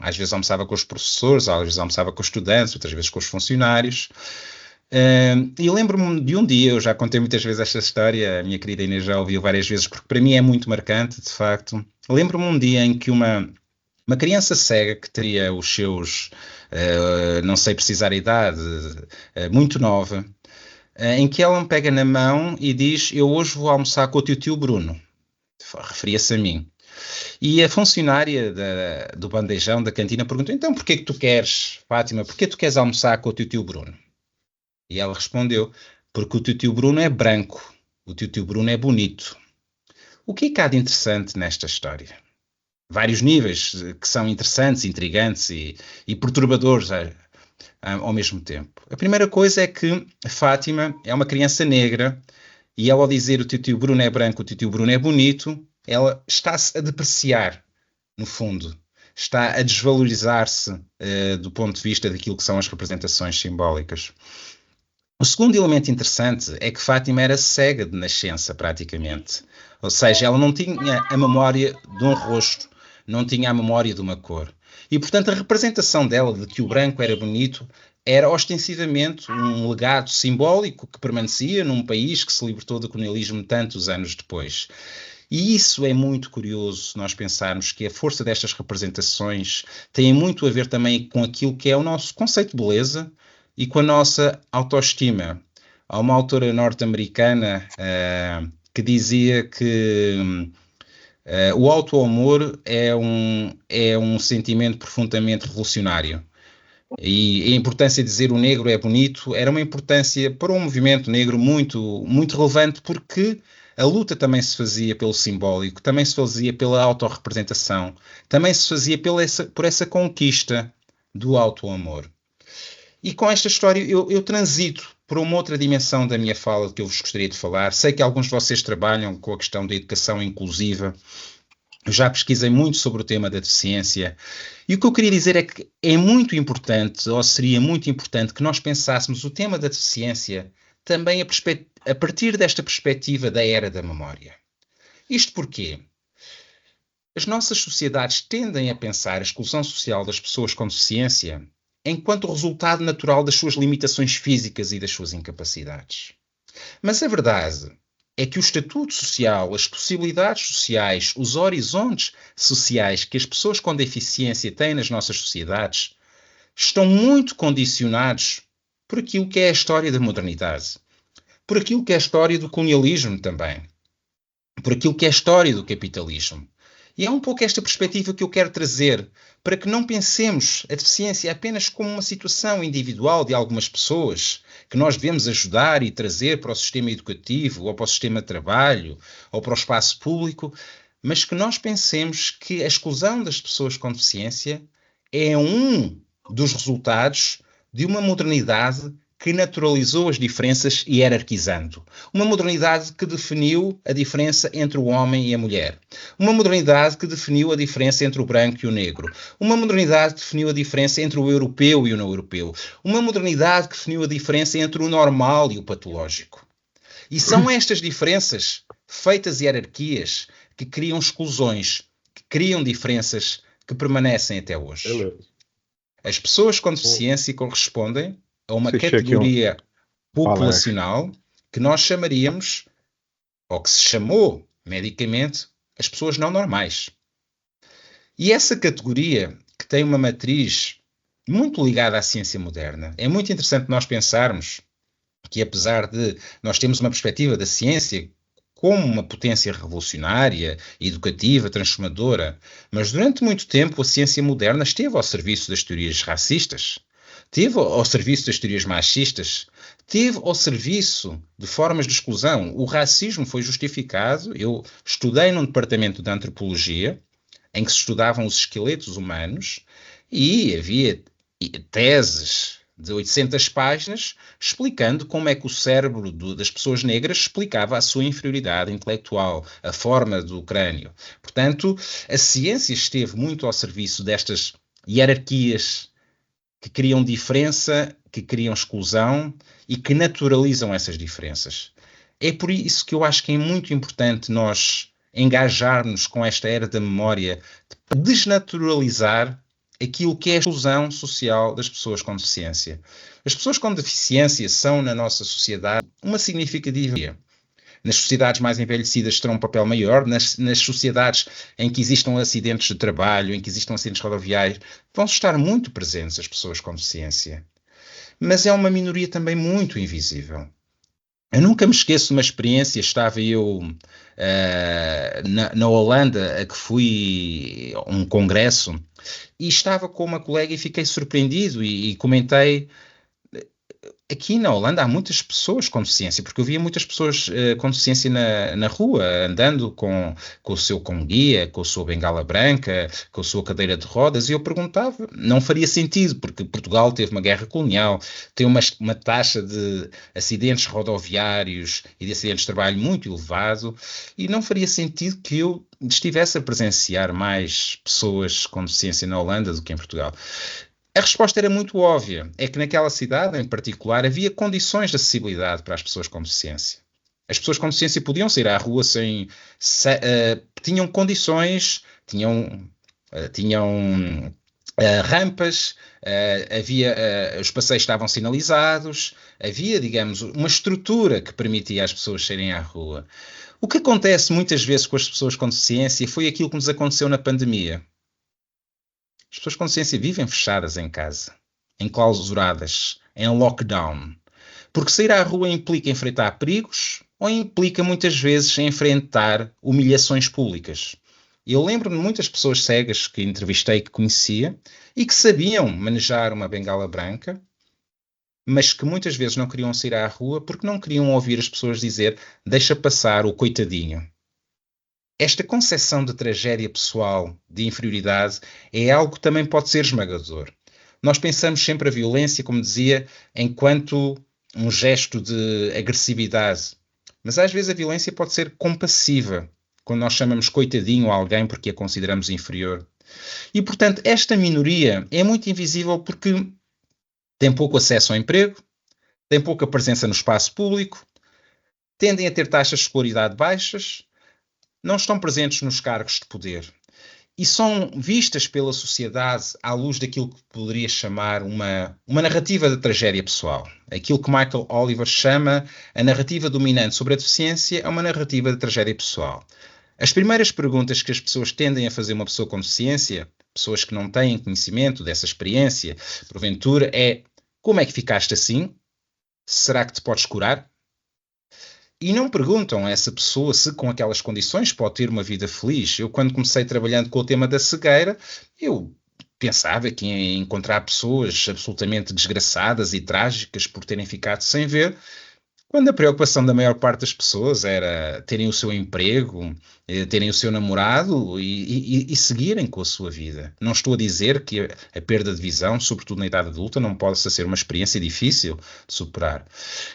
às vezes almoçava com os professores, às vezes almoçava com os estudantes, outras vezes com os funcionários. E lembro-me de um dia, eu já contei muitas vezes esta história, a minha querida Inês já ouviu várias vezes, porque para mim é muito marcante, de facto. Lembro-me um dia em que uma criança cega que teria os seus, não sei precisar a idade, muito nova, em que ela me pega na mão e diz: eu hoje vou almoçar com o tio Bruno. Referia-se a mim. E a funcionária do bandejão da cantina perguntou: então porquê que tu queres, Fátima, porquê tu queres almoçar com o tio Bruno? E ela respondeu: porque o tio Bruno é branco, o tio Bruno é bonito. O que é que há de interessante nesta história? vários níveis que são interessantes, intrigantes e perturbadores ao mesmo tempo. A primeira coisa é que a Fátima é uma criança negra e ela, ao dizer o tio Bruno é branco, o tio Bruno é bonito, ela está-se a depreciar, no fundo. Está a desvalorizar-se do ponto de vista daquilo que são as representações simbólicas. O segundo elemento interessante é que Fátima era cega de nascença, praticamente. Ou seja, ela não tinha a memória de um rosto, não tinha a memória de uma cor. E, portanto, a representação dela de que o branco era bonito era ostensivamente um legado simbólico que permanecia num país que se libertou do colonialismo tantos anos depois. E isso é muito curioso, se nós pensarmos que a força destas representações tem muito a ver também com aquilo que é o nosso conceito de beleza e com a nossa autoestima. Há uma autora norte-americana que dizia que o auto-amor é um sentimento profundamente revolucionário. E a importância de dizer o negro é bonito era uma importância para um movimento negro muito, muito relevante, porque a luta também se fazia pelo simbólico, também se fazia pela autorrepresentação, também se fazia por essa conquista do auto-amor. E com esta história eu transito por uma outra dimensão da minha fala que eu vos gostaria de falar. Sei que alguns de vocês trabalham com a questão da educação inclusiva. Eu já pesquisei muito sobre o tema da deficiência. E o que eu queria dizer é que é muito importante, ou seria muito importante, que nós pensássemos o tema da deficiência também a partir desta perspectiva da era da memória. Isto porquê? As nossas sociedades tendem a pensar a exclusão social das pessoas com deficiência enquanto resultado natural das suas limitações físicas e das suas incapacidades. Mas a verdade é que o estatuto social, as possibilidades sociais, os horizontes sociais que as pessoas com deficiência têm nas nossas sociedades estão muito condicionados por aquilo que é a história da modernidade, por aquilo que é a história do colonialismo também, por aquilo que é a história do capitalismo. E é um pouco esta perspectiva que eu quero trazer, para que não pensemos a deficiência apenas como uma situação individual de algumas pessoas que nós devemos ajudar e trazer para o sistema educativo, ou para o sistema de trabalho, ou para o espaço público, mas que nós pensemos que a exclusão das pessoas com deficiência é um dos resultados de uma modernidade que naturalizou as diferenças hierarquizando. Uma modernidade que definiu a diferença entre o homem e a mulher. Uma modernidade que definiu a diferença entre o branco e o negro. Uma modernidade que definiu a diferença entre o europeu e o não europeu. Uma modernidade que definiu a diferença entre o normal e o patológico. E são estas diferenças, feitas hierarquias, que criam exclusões, que criam diferenças que permanecem até hoje. As pessoas com deficiência correspondem a uma categoria populacional que nós chamaríamos, ou que se chamou medicamente, as pessoas não normais. E essa categoria, que tem uma matriz muito ligada à ciência moderna, é muito interessante nós pensarmos que, apesar de nós termos uma perspectiva da ciência como uma potência revolucionária, educativa, transformadora, mas durante muito tempo a ciência moderna esteve ao serviço das teorias racistas, esteve ao serviço das teorias machistas, esteve ao serviço de formas de exclusão. O racismo foi justificado. Eu estudei num departamento de antropologia em que se estudavam os esqueletos humanos e havia teses de 800 páginas explicando como é que o cérebro das pessoas negras explicava a sua inferioridade intelectual, a forma do crânio. Portanto, a ciência esteve muito ao serviço destas hierarquias que criam diferença, que criam exclusão e que naturalizam essas diferenças. É por isso que eu acho que é muito importante nós engajarmos com esta era da memória, de desnaturalizar aquilo que é a exclusão social das pessoas com deficiência. As pessoas com deficiência são, na nossa sociedade, uma significativa. Nas sociedades mais envelhecidas terão um papel maior, nas sociedades em que existam acidentes de trabalho, em que existam acidentes rodoviários, vão estar muito presentes as pessoas com deficiência. Mas é uma minoria também muito invisível. Eu nunca me esqueço de uma experiência, estava eu na Holanda, a que fui a um congresso, e estava com uma colega e fiquei surpreendido e comentei aqui na Holanda há muitas pessoas com deficiência, porque eu via muitas pessoas com deficiência na rua, andando com o seu guia, com a sua bengala branca, com a sua cadeira de rodas, e eu perguntava, não faria sentido, porque Portugal teve uma guerra colonial, tem uma taxa de acidentes rodoviários e de acidentes de trabalho muito elevado, e não faria sentido que eu estivesse a presenciar mais pessoas com deficiência na Holanda do que em Portugal. A resposta era muito óbvia, é que naquela cidade em particular havia condições de acessibilidade para as pessoas com deficiência. As pessoas com deficiência podiam sair à rua tinham condições, tinham rampas, os passeios estavam sinalizados, havia, digamos, uma estrutura que permitia às pessoas saírem à rua. O que acontece muitas vezes com as pessoas com deficiência foi aquilo que nos aconteceu na pandemia. As pessoas com deficiência vivem fechadas em casa, enclausuradas, em lockdown. Porque sair à rua implica enfrentar perigos ou implica muitas vezes enfrentar humilhações públicas. Eu lembro-me de muitas pessoas cegas que entrevistei, que conhecia, e que sabiam manejar uma bengala branca, mas que muitas vezes não queriam sair à rua porque não queriam ouvir as pessoas dizer deixa passar o coitadinho. Esta concepção de tragédia pessoal, de inferioridade, é algo que também pode ser esmagador. Nós pensamos sempre a violência, como dizia, enquanto um gesto de agressividade. Mas às vezes a violência pode ser compassiva, quando nós chamamos coitadinho a alguém porque a consideramos inferior. E, portanto, esta minoria é muito invisível porque tem pouco acesso ao emprego, tem pouca presença no espaço público, tendem a ter taxas de escolaridade baixas, não estão presentes nos cargos de poder e são vistas pela sociedade à luz daquilo que poderia chamar uma narrativa de tragédia pessoal. Aquilo que Michael Oliver chama a narrativa dominante sobre a deficiência é uma narrativa de tragédia pessoal. As primeiras perguntas que as pessoas tendem a fazer a uma pessoa com deficiência, pessoas que não têm conhecimento dessa experiência, porventura, é: como é que ficaste assim? Será que te podes curar? E não perguntam a essa pessoa se com aquelas condições pode ter uma vida feliz. Eu, quando comecei trabalhando com o tema da cegueira, eu pensava que ia encontrar pessoas absolutamente desgraçadas e trágicas por terem ficado sem ver, quando a preocupação da maior parte das pessoas era terem o seu emprego, terem o seu namorado e seguirem com a sua vida. Não estou a dizer que a perda de visão, sobretudo na idade adulta, não possa ser uma experiência difícil de superar.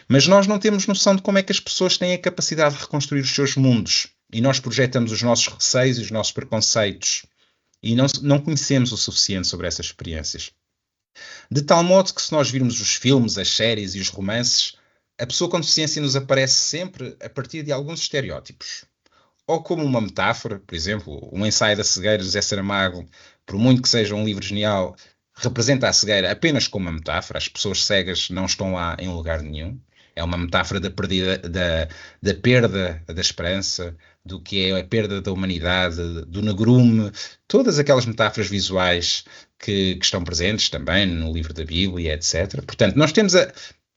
Mas nós não temos noção de como é que as pessoas têm a capacidade de reconstruir os seus mundos. E nós projetamos os nossos receios e os nossos preconceitos. E não conhecemos o suficiente sobre essas experiências. De tal modo que, se nós virmos os filmes, as séries e os romances, a pessoa com deficiência nos aparece sempre a partir de alguns estereótipos. Ou como uma metáfora, por exemplo, um ensaio da cegueira de José Saramago, por muito que seja um livro genial, representa a cegueira apenas como uma metáfora. As pessoas cegas não estão lá em lugar nenhum. É uma metáfora da perda da esperança, do que é a perda da humanidade, do negrume, todas aquelas metáforas visuais que estão presentes também no livro da Bíblia, etc. Portanto, nós temos a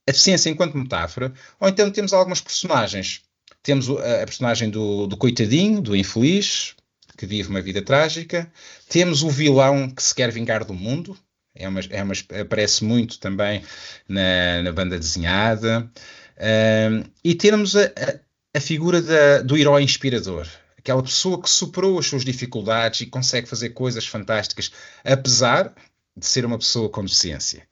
deficiência enquanto metáfora, ou então temos algumas personagens. Temos a personagem do coitadinho, do infeliz, que vive uma vida trágica. Temos o vilão que se quer vingar do mundo. Aparece muito também na banda desenhada. E temos a figura do herói inspirador. Aquela pessoa que superou as suas dificuldades e consegue fazer coisas fantásticas, apesar de ser uma pessoa com deficiência.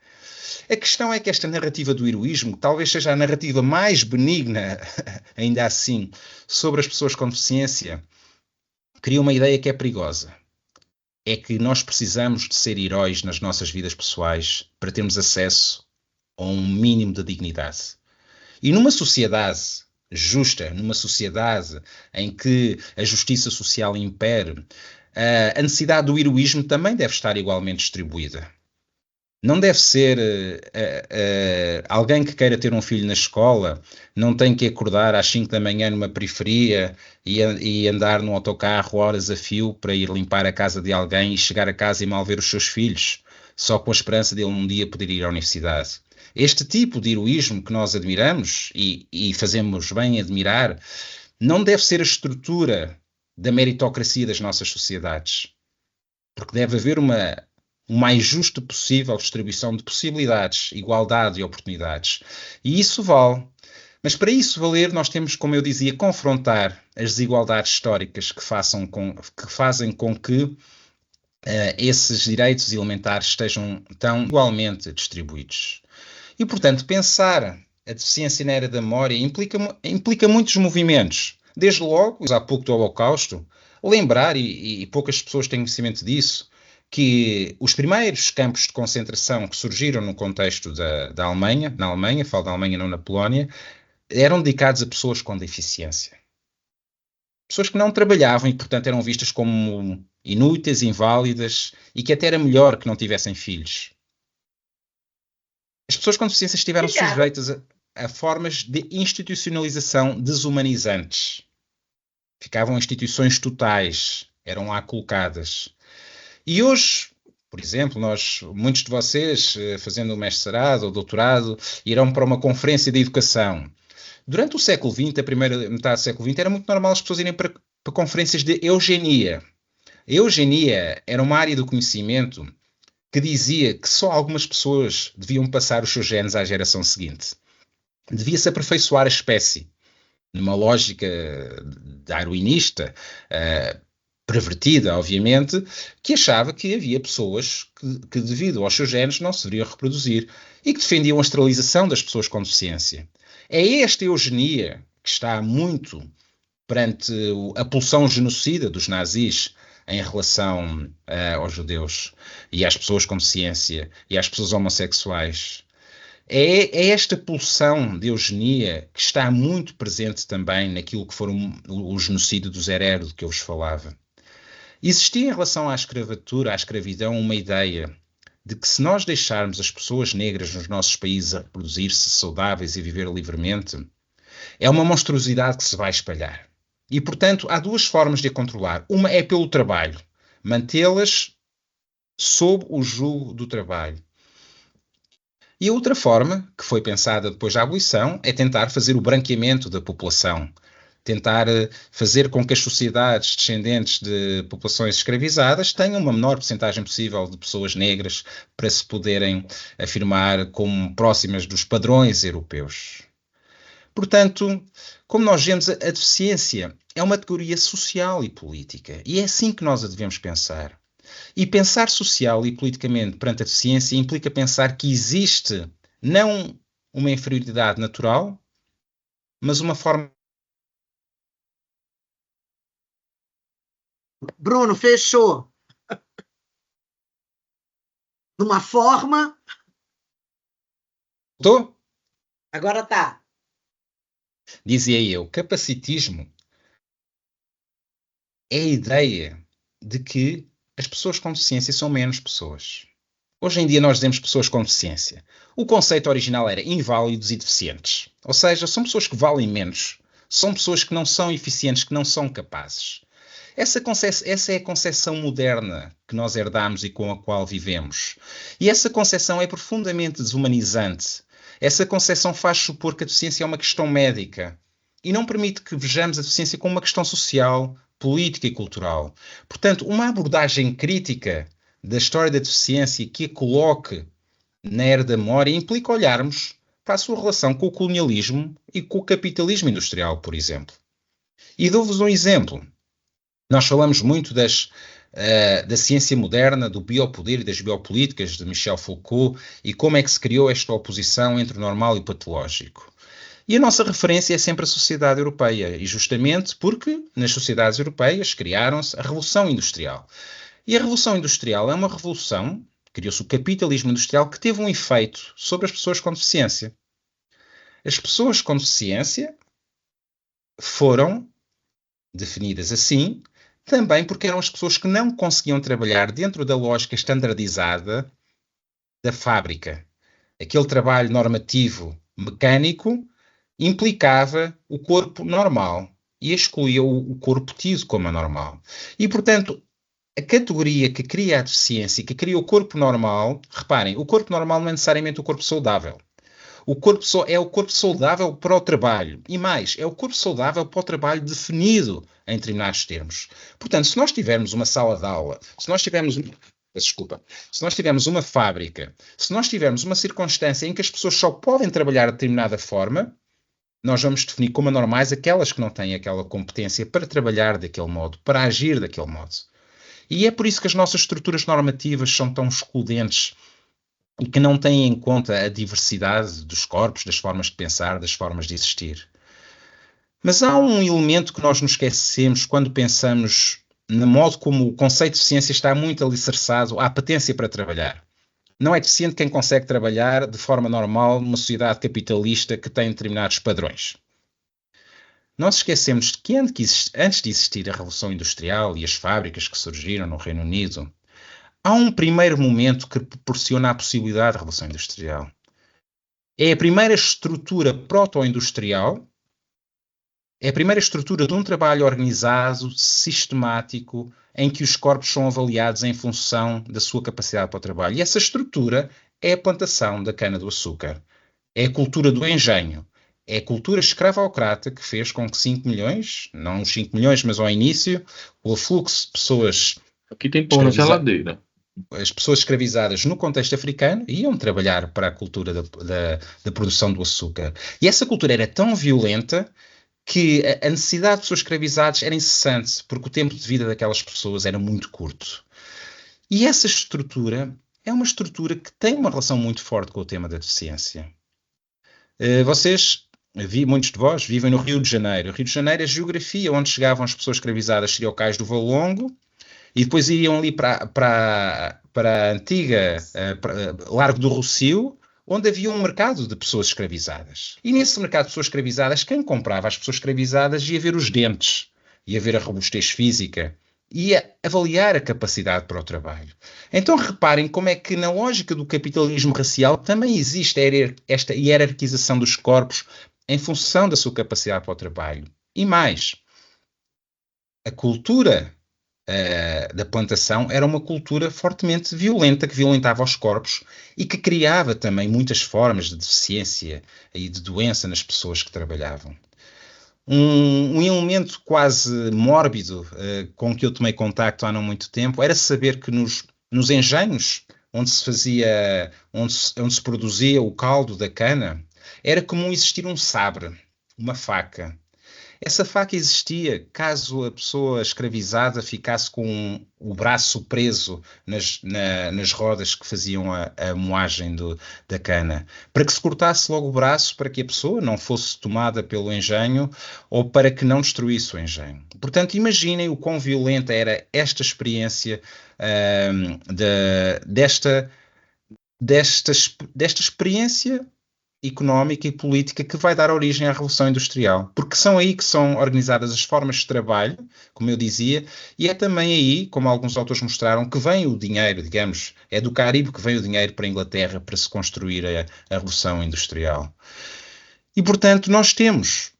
A questão é que esta narrativa do heroísmo, talvez seja a narrativa mais benigna, ainda assim, sobre as pessoas com deficiência, cria uma ideia que é perigosa. É que nós precisamos de ser heróis nas nossas vidas pessoais para termos acesso a um mínimo de dignidade. E numa sociedade justa, numa sociedade em que a justiça social impere, a necessidade do heroísmo também deve estar igualmente distribuída. Não deve ser alguém que queira ter um filho na escola, não tem que acordar às 5 da manhã numa periferia e andar num autocarro horas a fio para ir limpar a casa de alguém e chegar a casa e mal ver os seus filhos, só com a esperança de ele um dia poder ir à universidade. Este tipo de heroísmo que nós admiramos e fazemos bem admirar, não deve ser a estrutura da meritocracia das nossas sociedades. Porque deve haver um o mais justo possível distribuição de possibilidades, igualdade e oportunidades. E isso vale. Mas para isso valer, nós temos, como eu dizia, confrontar as desigualdades históricas que fazem com que esses direitos elementares estejam tão igualmente distribuídos. E, portanto, pensar a deficiência na era da memória implica muitos movimentos. Desde logo, há pouco do Holocausto, lembrar, e poucas pessoas têm conhecimento disso, que os primeiros campos de concentração que surgiram no contexto da Alemanha, na Alemanha, falo da Alemanha, não na Polónia, eram dedicados a pessoas com deficiência. Pessoas que não trabalhavam e, portanto, eram vistas como inúteis, inválidas e que até era melhor que não tivessem filhos. As pessoas com deficiência estiveram sujeitas a formas de institucionalização desumanizantes. Ficavam em instituições totais, eram lá colocadas. E hoje, por exemplo, muitos de vocês, fazendo o mestrado ou doutorado, irão para uma conferência de educação. Durante o século XX, a primeira metade do século XX, era muito normal as pessoas irem para conferências de eugenia. A eugenia era uma área do conhecimento que dizia que só algumas pessoas deviam passar os seus genes à geração seguinte. Devia-se aperfeiçoar a espécie, numa lógica darwinista, pervertida, obviamente, que achava que havia pessoas que, devido aos seus genes, não se deveriam reproduzir e que defendiam a esterilização das pessoas com deficiência. É esta eugenia que está muito perante a pulsão genocida dos nazis em relação aos judeus e às pessoas com deficiência e às pessoas homossexuais. É esta pulsão de eugenia que está muito presente também naquilo que foram o genocídio do Zerero, de que eu vos falava. Existia em relação à escravatura, à escravidão, uma ideia de que se nós deixarmos as pessoas negras nos nossos países a reproduzir-se saudáveis e viver livremente, é uma monstruosidade que se vai espalhar. E, portanto, há duas formas de a controlar. Uma é pelo trabalho, mantê-las sob o jugo do trabalho. E a outra forma, que foi pensada depois da abolição, é tentar fazer o branqueamento da população, tentar fazer com que as sociedades descendentes de populações escravizadas tenham uma menor percentagem possível de pessoas negras para se poderem afirmar como próximas dos padrões europeus. Portanto, como nós vemos, a deficiência é uma categoria social e política, e é assim que nós a devemos pensar. E pensar social e politicamente perante a deficiência implica pensar que existe não uma inferioridade natural, mas uma forma... Bruno, fechou. De uma forma... Estou? Agora está. Dizia eu, capacitismo é a ideia de que as pessoas com deficiência são menos pessoas. Hoje em dia nós dizemos pessoas com deficiência. O conceito original era inválidos e deficientes. Ou seja, são pessoas que valem menos. São pessoas que não são eficientes, que não são capazes. Essa é a concepção moderna que nós herdamos e com a qual vivemos. E essa concepção é profundamente desumanizante. Essa concepção faz supor que a deficiência é uma questão médica e não permite que vejamos a deficiência como uma questão social, política e cultural. Portanto, uma abordagem crítica da história da deficiência que a coloque na era da memória implica olharmos para a sua relação com o colonialismo e com o capitalismo industrial, por exemplo. E dou-vos um exemplo. Nós falamos muito da ciência moderna, do biopoder e das biopolíticas de Michel Foucault e como é que se criou esta oposição entre o normal e o patológico. E a nossa referência é sempre a sociedade europeia, e justamente porque nas sociedades europeias criaram-se a Revolução Industrial. E a Revolução Industrial é uma revolução, criou-se o capitalismo industrial, que teve um efeito sobre as pessoas com deficiência. As pessoas com deficiência foram definidas assim, também porque eram as pessoas que não conseguiam trabalhar dentro da lógica standardizada da fábrica. Aquele trabalho normativo mecânico implicava o corpo normal e excluía o corpo tido como anormal. E, portanto, a categoria que cria a deficiência, que cria o corpo normal, reparem, o corpo normal não é necessariamente o corpo saudável. É o corpo saudável para o trabalho. E mais, é o corpo saudável para o trabalho definido em determinados termos. Portanto, se nós tivermos uma sala de aula, se nós tivermos Desculpa. Se nós tivermos uma fábrica, se nós tivermos uma circunstância em que as pessoas só podem trabalhar de determinada forma, nós vamos definir como anormais aquelas que não têm aquela competência para trabalhar daquele modo, para agir daquele modo. E é por isso que as nossas estruturas normativas são tão excludentes e que não têm em conta a diversidade dos corpos, das formas de pensar, das formas de existir. Mas há um elemento que nós nos esquecemos quando pensamos no modo como o conceito de deficiência está muito alicerçado à potência para trabalhar. Não é deficiente quem consegue trabalhar de forma normal numa sociedade capitalista que tem determinados padrões. Nós esquecemos que antes de existir a Revolução Industrial e as fábricas que surgiram no Reino Unido, há um primeiro momento que proporciona a possibilidade da Revolução Industrial. É a primeira estrutura proto-industrial, é a primeira estrutura de um trabalho organizado, sistemático, em que os corpos são avaliados em função da sua capacidade para o trabalho. E essa estrutura é a plantação da cana-do-açúcar. É a cultura do engenho. É a cultura escravocrata que fez com que 5 milhões, não os 5 milhões, mas ao início, o fluxo de pessoas... Aqui tem pão na geladeira. As pessoas escravizadas no contexto africano iam trabalhar para a cultura da produção do açúcar. E essa cultura era tão violenta que a necessidade de pessoas escravizadas era incessante, porque o tempo de vida daquelas pessoas era muito curto. E essa estrutura é uma estrutura que tem uma relação muito forte com o tema da deficiência. Muitos de vós vivem no Rio de Janeiro. O Rio de Janeiro é a geografia onde chegavam as pessoas escravizadas seria o Cais do Valongo, e depois iriam ali para a antiga Largo do Rossio, onde havia um mercado de pessoas escravizadas. E nesse mercado de pessoas escravizadas, quem comprava as pessoas escravizadas ia ver os dentes, ia ver a robustez física, ia avaliar a capacidade para o trabalho. Então reparem como é que na lógica do capitalismo racial também existe esta hierarquização dos corpos em função da sua capacidade para o trabalho. E mais, a cultura da plantação era uma cultura fortemente violenta, que violentava os corpos e que criava também muitas formas de deficiência e de doença nas pessoas que trabalhavam. Um elemento quase mórbido com que eu tomei contacto há não muito tempo era saber que nos engenhos onde se produzia o caldo da cana, era comum existir um sabre, uma faca. Essa faca existia caso a pessoa escravizada ficasse com o braço preso nas rodas que faziam a moagem da cana, para que se cortasse logo o braço, para que a pessoa não fosse tomada pelo engenho ou para que não destruísse o engenho. Portanto, imaginem o quão violenta era esta experiência desta experiência económica e política que vai dar origem à Revolução Industrial, porque são aí que são organizadas as formas de trabalho, como eu dizia, e é também aí, como alguns autores mostraram, que vem o dinheiro, digamos, é do Caribe que vem o dinheiro para a Inglaterra para se construir a Revolução Industrial. E, portanto, nós temos,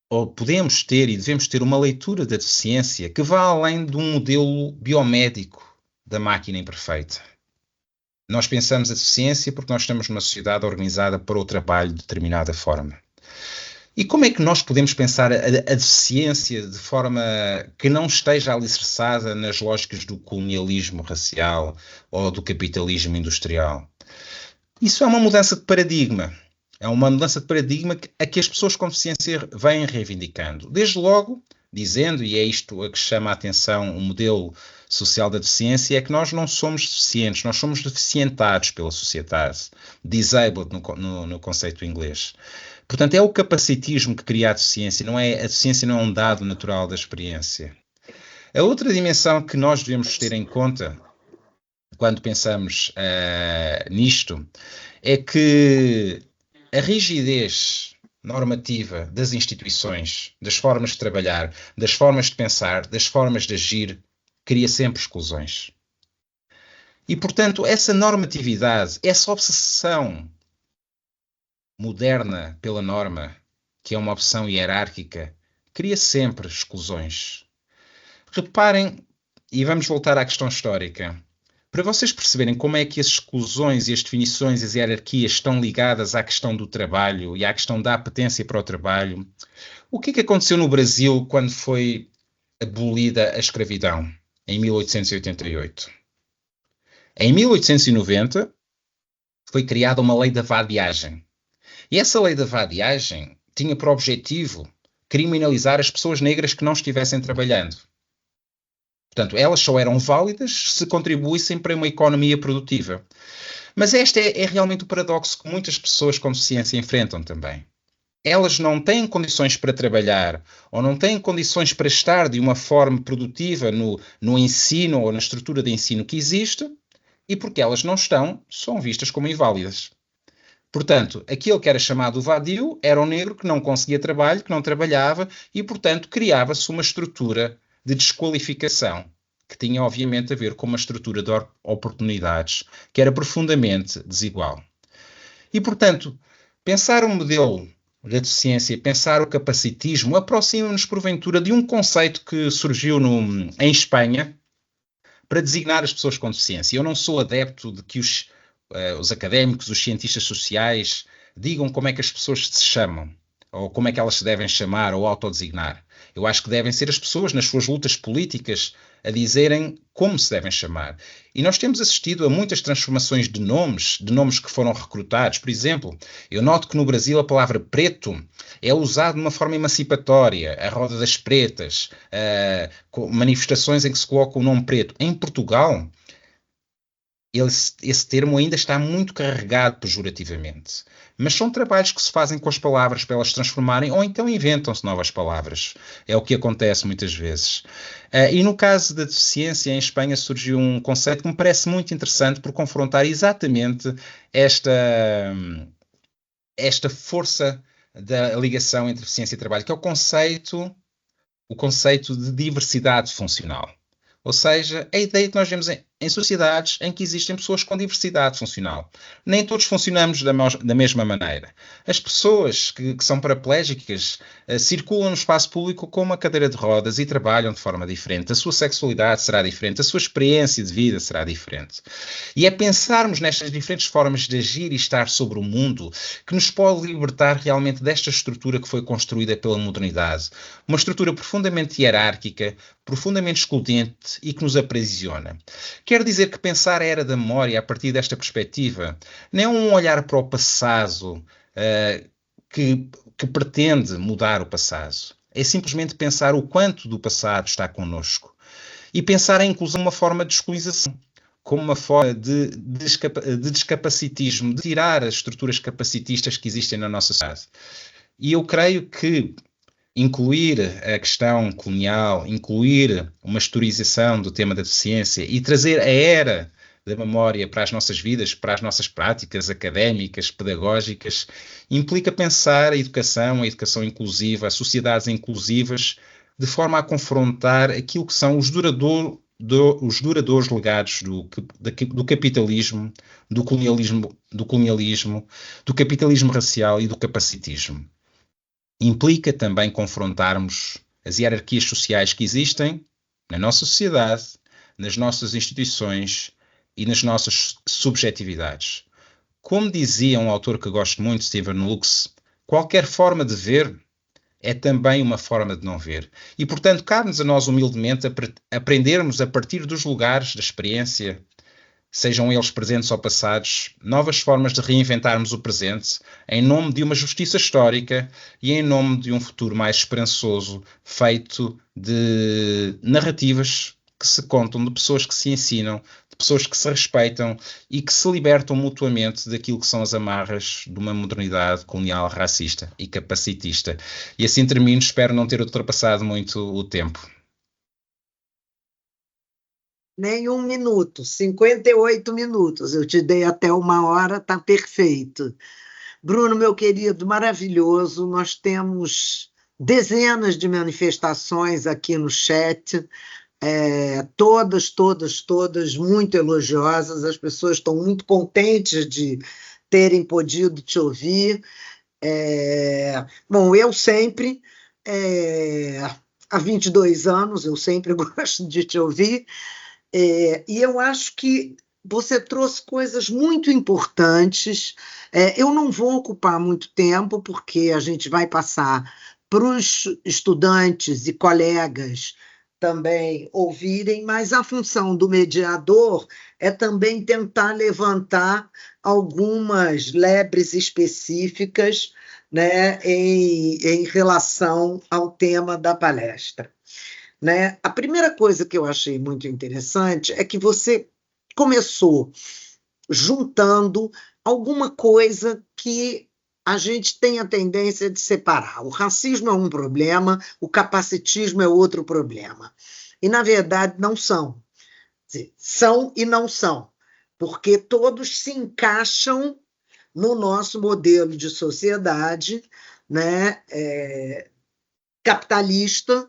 ou podemos ter e devemos ter uma leitura da deficiência que vá além de um modelo biomédico da máquina imperfeita. Nós pensamos a deficiência porque nós estamos numa sociedade organizada para o trabalho de determinada forma. E como é que nós podemos pensar a deficiência de forma que não esteja alicerçada nas lógicas do colonialismo racial ou do capitalismo industrial? Isso é uma mudança de paradigma. É uma mudança de paradigma a que as pessoas com deficiência vêm reivindicando. Desde logo, dizendo, e é isto a que chama a atenção o modelo social da deficiência, é que nós não somos deficientes, nós somos deficientados pela sociedade. Disabled no conceito inglês. Portanto, é o capacitismo que cria a deficiência não é um dado natural da experiência. A outra dimensão que nós devemos ter em conta quando pensamos nisto é que a rigidez normativa das instituições, das formas de trabalhar, das formas de pensar, das formas de agir, cria sempre exclusões. E, portanto, essa normatividade, essa obsessão moderna pela norma, que é uma obsessão hierárquica, cria sempre exclusões. Reparem, e vamos voltar à questão histórica, para vocês perceberem como é que as exclusões e as definições e as hierarquias estão ligadas à questão do trabalho e à questão da apetência para o trabalho, o que é que aconteceu no Brasil quando foi abolida a escravidão, em 1888? Em 1890 foi criada uma lei da vadiagem. E essa lei da vadiagem tinha por objetivo criminalizar as pessoas negras que não estivessem trabalhando. Portanto, elas só eram válidas se contribuíssem para uma economia produtiva. Mas este é realmente o paradoxo que muitas pessoas com deficiência enfrentam também. Elas não têm condições para trabalhar ou não têm condições para estar de uma forma produtiva no ensino ou na estrutura de ensino que existe, e porque elas não estão, são vistas como inválidas. Portanto, aquele que era chamado vadio era um negro que não conseguia trabalho, que não trabalhava, e, portanto, criava-se uma estrutura de desqualificação, que tinha, obviamente, a ver com uma estrutura de oportunidades que era profundamente desigual. E, portanto, pensar um modelo da deficiência, pensar o capacitismo, aproxima-nos, porventura, de um conceito que surgiu em Espanha para designar as pessoas com deficiência. Eu não sou adepto de que os académicos, os cientistas sociais, digam como é que as pessoas se chamam, ou como é que elas se devem chamar ou autodesignar. Eu acho que devem ser as pessoas, nas suas lutas políticas, a dizerem como se devem chamar. E nós temos assistido a muitas transformações de nomes que foram recrutados. Por exemplo, eu noto que no Brasil a palavra preto é usada de uma forma emancipatória, a roda das pretas, manifestações em que se coloca o nome preto. Em Portugal, esse termo ainda está muito carregado pejorativamente. Mas são trabalhos que se fazem com as palavras para elas se transformarem, ou então inventam-se novas palavras. É o que acontece muitas vezes. E no caso da deficiência, em Espanha surgiu um conceito que me parece muito interessante por confrontar exatamente esta força da ligação entre deficiência e trabalho, que é o conceito de diversidade funcional. Ou seja, a ideia que nós vemos em sociedades em que existem pessoas com diversidade funcional. Nem todos funcionamos da mesma maneira. As pessoas que são paraplégicas circulam no espaço público com uma cadeira de rodas e trabalham de forma diferente. A sua sexualidade será diferente, a sua experiência de vida será diferente. E é pensarmos nestas diferentes formas de agir e estar sobre o mundo que nos pode libertar realmente desta estrutura que foi construída pela modernidade. Uma estrutura profundamente hierárquica, profundamente excludente e que nos aprisiona. Quer dizer que pensar a era da memória a partir desta perspectiva não é um olhar para o passado que pretende mudar o passado. É simplesmente pensar o quanto do passado está connosco. E pensar a inclusão como uma forma de descolonização, como uma forma de descapacitismo, de tirar as estruturas capacitistas que existem na nossa sociedade. E eu creio que incluir a questão colonial, incluir uma historização do tema da deficiência e trazer a era da memória para as nossas vidas, para as nossas práticas académicas, pedagógicas, implica pensar a educação inclusiva, as sociedades inclusivas, de forma a confrontar aquilo que são os duradouros legados do capitalismo, do colonialismo, do capitalismo racial e do capacitismo. Implica também confrontarmos as hierarquias sociais que existem na nossa sociedade, nas nossas instituições e nas nossas subjetividades. Como dizia um autor que gosto muito, Stephen Luks, qualquer forma de ver é também uma forma de não ver. E, portanto, cabe-nos a nós humildemente aprendermos a partir dos lugares da experiência, sejam eles presentes ou passados, novas formas de reinventarmos o presente em nome de uma justiça histórica e em nome de um futuro mais esperançoso, feito de narrativas que se contam, de pessoas que se ensinam, de pessoas que se respeitam e que se libertam mutuamente daquilo que são as amarras de uma modernidade colonial, racista e capacitista. E assim termino, espero não ter ultrapassado muito o tempo. Nem 1 minuto, 58 minutos. Eu te dei até 1 hora, está perfeito. Bruno, meu querido, maravilhoso. Nós temos dezenas de manifestações aqui no chat, todas muito elogiosas. As pessoas estão muito contentes de terem podido te ouvir. Bom, eu sempre, há 22 anos, eu sempre gosto de te ouvir. E eu acho que você trouxe coisas muito importantes. Eu não vou ocupar muito tempo, porque a gente vai passar para os estudantes e colegas também ouvirem, mas a função do mediador é também tentar levantar algumas lebres específicas, né, em relação ao tema da palestra. Né? A primeira coisa que eu achei muito interessante é que você começou juntando alguma coisa que a gente tem a tendência de separar. O racismo é um problema, o capacitismo é outro problema. E, na verdade, não são. São e não são, porque todos se encaixam no nosso modelo de sociedade, né, capitalista,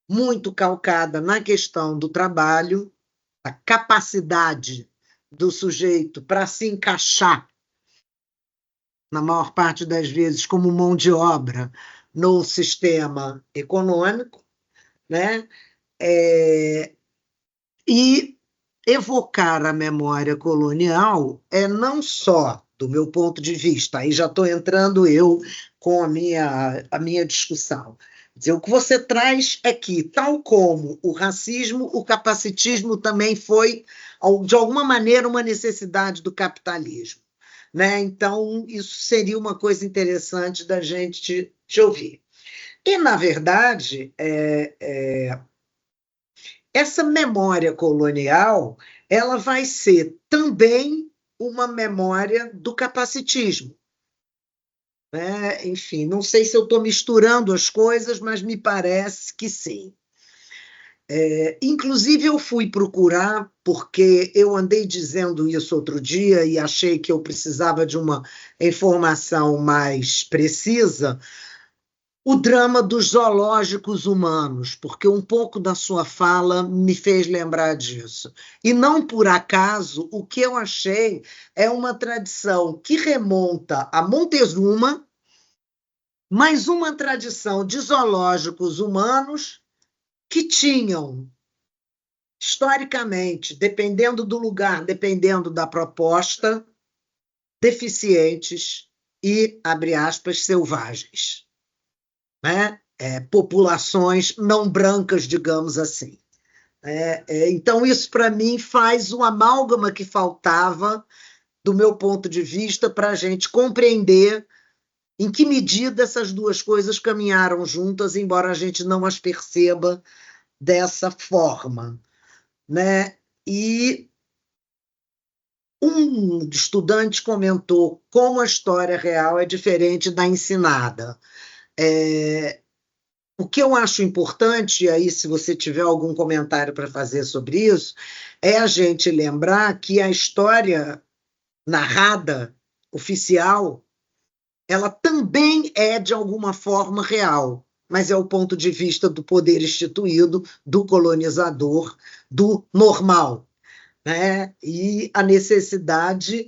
muito calcada na questão do trabalho, a capacidade do sujeito para se encaixar, na maior parte das vezes, como mão de obra no sistema econômico, né? E evocar a memória colonial é não só, do meu ponto de vista, aí já estou entrando eu com a minha discussão. Dizer, o que você traz é que, tal como o racismo, o capacitismo também foi, de alguma maneira, uma necessidade do capitalismo. Né? Então, isso seria uma coisa interessante da gente te ouvir. E, na verdade, essa memória colonial ela vai ser também uma memória do capacitismo. Né? Enfim, não sei se eu estou misturando as coisas, mas me parece que sim. Inclusive, eu fui procurar, porque eu andei dizendo isso outro dia e achei que eu precisava de uma informação mais precisa, o drama dos zoológicos humanos, porque um pouco da sua fala me fez lembrar disso. E não por acaso, o que eu achei é uma tradição que remonta a Montezuma, mas uma tradição de zoológicos humanos que tinham, historicamente, dependendo do lugar, dependendo da proposta, deficientes e, abre aspas, selvagens. Né? Populações não brancas, digamos assim. Então, isso, para mim, faz o amálgama que faltava, do meu ponto de vista, para a gente compreender em que medida essas duas coisas caminharam juntas, embora a gente não as perceba dessa forma. Né? E um estudante comentou como a história real é diferente da ensinada. O que eu acho importante, e aí se você tiver algum comentário para fazer sobre isso, é a gente lembrar que a história narrada, oficial, ela também é, de alguma forma, real, mas é o ponto de vista do poder instituído, do colonizador, do normal. Né? E a necessidade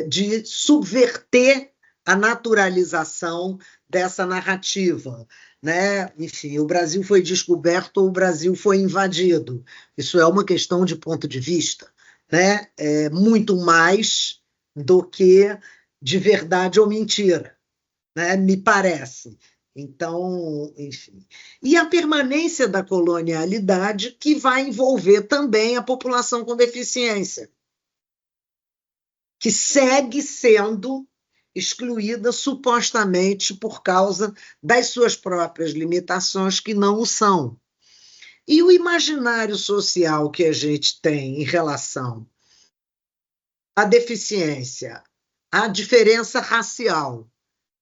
de subverter a naturalização dessa narrativa. Né? Enfim, o Brasil foi descoberto ou o Brasil foi invadido. Isso é uma questão de ponto de vista. Né? Muito mais do que de verdade ou mentira, né? Me parece. Então, enfim. E a permanência da colonialidade, que vai envolver também a população com deficiência, que segue sendo excluída supostamente por causa das suas próprias limitações, que não o são. E o imaginário social que a gente tem em relação à deficiência, à diferença racial,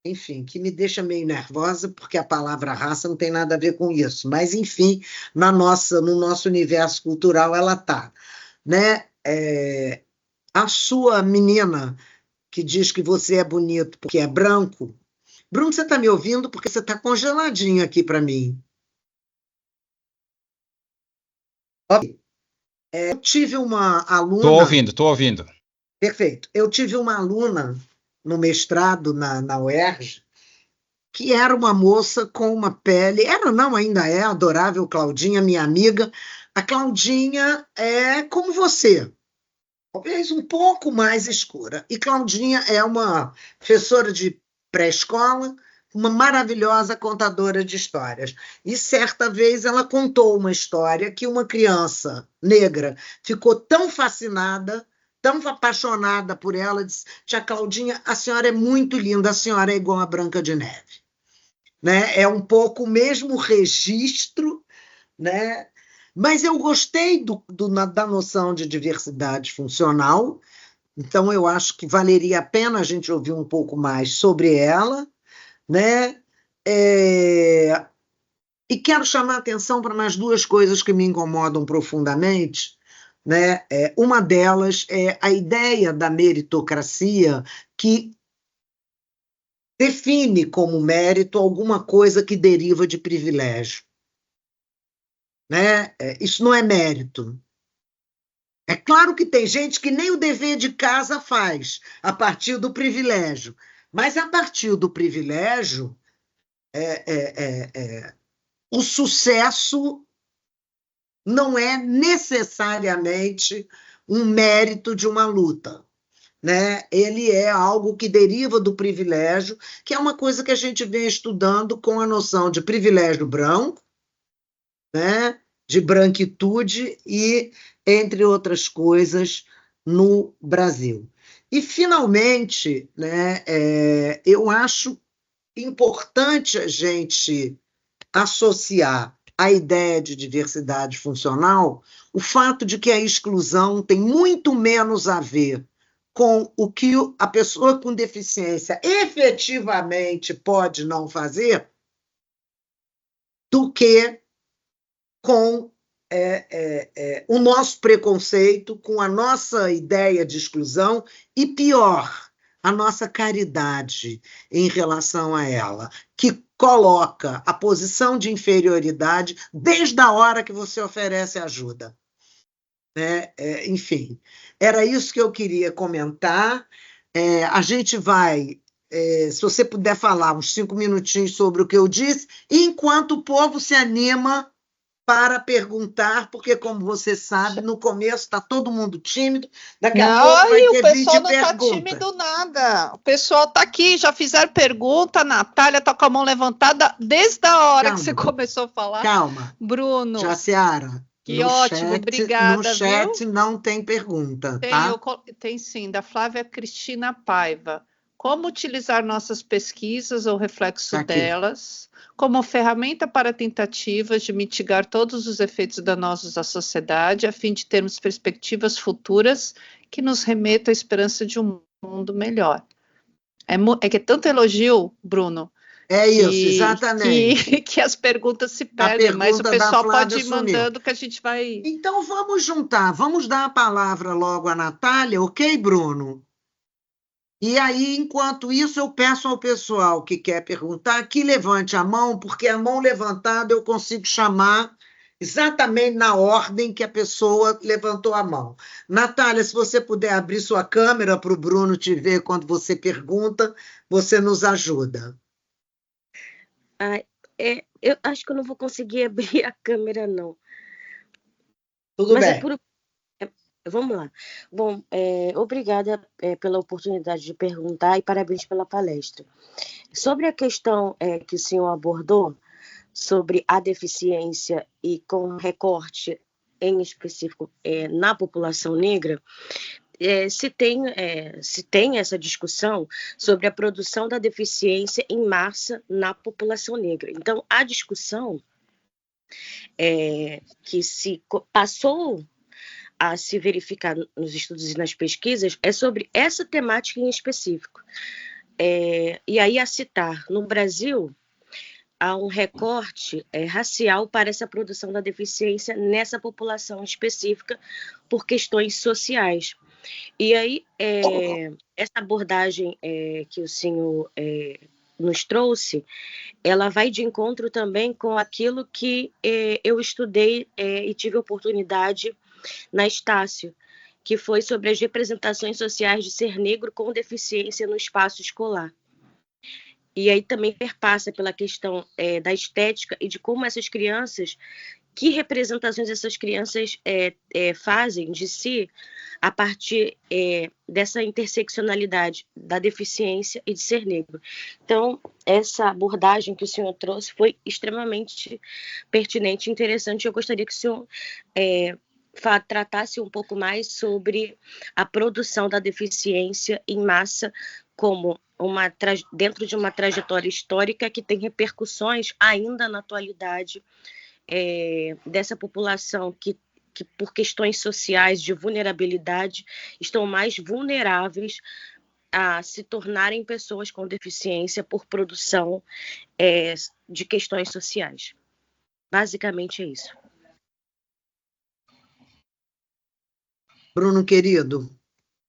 enfim, que me deixa meio nervosa, porque a palavra raça não tem nada a ver com isso, mas, enfim, no nosso universo cultural ela está. Né? A sua menina, que diz que você é bonito porque é branco, Bruno, você está me ouvindo porque você está congeladinho aqui para mim. Okay. Eu tive uma aluna... Estou ouvindo. Perfeito. Eu tive uma aluna no mestrado na UERJ, que era uma moça com uma pele... ainda é, adorável Claudinha, minha amiga. A Claudinha é como você, talvez um pouco mais escura. E Claudinha é uma professora de pré-escola, uma maravilhosa contadora de histórias. E certa vez ela contou uma história que uma criança negra ficou tão fascinada, tão apaixonada por ela, disse: tia Claudinha, a senhora é muito linda, a senhora é igual a Branca de Neve. Né? É um pouco o mesmo registro, né? Mas eu gostei da noção de diversidade funcional, então eu acho que valeria a pena a gente ouvir um pouco mais sobre ela, né? E quero chamar a atenção para mais duas coisas que me incomodam profundamente, né? Uma delas é a ideia da meritocracia, que define como mérito alguma coisa que deriva de privilégio. Né? Isso não é mérito. É claro que tem gente que nem o dever de casa faz, a partir do privilégio. Mas, a partir do privilégio, o sucesso não é necessariamente um mérito de uma luta. Né? Ele é algo que deriva do privilégio, que é uma coisa que a gente vem estudando com a noção de privilégio branco, né? De branquitude e, entre outras coisas, no Brasil. E, finalmente, né, eu acho importante a gente associar à ideia de diversidade funcional o fato de que a exclusão tem muito menos a ver com o que a pessoa com deficiência efetivamente pode não fazer do que com o nosso preconceito, com a nossa ideia de exclusão e, pior, a nossa caridade em relação a ela, que coloca a posição de inferioridade desde a hora que você oferece ajuda. Enfim, era isso que eu queria comentar. A gente vai, se você puder falar uns 5 minutinhos sobre o que eu disse, enquanto o povo se anima para perguntar, porque, como você sabe, no começo está todo mundo tímido, daqui a pouco vai ter 20 perguntas. O pessoal não está tímido nada. O pessoal está aqui, já fizeram pergunta, a Natália está com a mão levantada desde a hora que você começou a falar. Calma. Bruno. Jaciara. Que ótimo, obrigada. No chat, viu? Não tem pergunta, tá? Tem sim, da Flávia Cristina Paiva. Como utilizar nossas pesquisas ou reflexo delas como ferramenta para tentativas de mitigar todos os efeitos danosos da sociedade, a fim de termos perspectivas futuras que nos remetam à esperança de um mundo melhor. Que é tanto elogio, Bruno. É isso, exatamente. Que as perguntas se perdem, mas o pessoal pode ir mandando que a gente vai... Então vamos juntar, vamos dar a palavra logo à Natália, ok, Bruno? E aí, enquanto isso, eu peço ao pessoal que quer perguntar que levante a mão, porque a mão levantada eu consigo chamar exatamente na ordem que a pessoa levantou a mão. Natália, se você puder abrir sua câmera para o Bruno te ver quando você pergunta, você nos ajuda. Eu acho que eu não vou conseguir abrir a câmera, não. Tudo bem. Vamos lá. Bom, obrigada pela oportunidade de perguntar e parabéns pela palestra. Sobre a questão que o senhor abordou, sobre a deficiência e com recorte em específico na população negra, se tem essa discussão sobre a produção da deficiência em massa na população negra. Então, a discussão que se passou a se verificar nos estudos e nas pesquisas é sobre essa temática em específico. E aí, a citar, no Brasil, há um recorte racial para essa produção da deficiência nessa população específica por questões sociais. E aí, essa abordagem que o senhor nos trouxe, ela vai de encontro também com aquilo que eu estudei e tive oportunidade na Estácio, que foi sobre as representações sociais de ser negro com deficiência no espaço escolar. E aí também perpassa pela questão da estética e de como essas crianças que representações essas crianças fazem de si a partir dessa interseccionalidade da deficiência e de ser negro. Então, essa abordagem que o senhor trouxe foi extremamente pertinente e interessante. Eu gostaria que o senhor tratasse um pouco mais sobre a produção da deficiência em massa como dentro de uma trajetória histórica que tem repercussões ainda na atualidade dessa população que por questões sociais de vulnerabilidade estão mais vulneráveis a se tornarem pessoas com deficiência por produção de questões sociais. Basicamente é isso. Bruno, querido.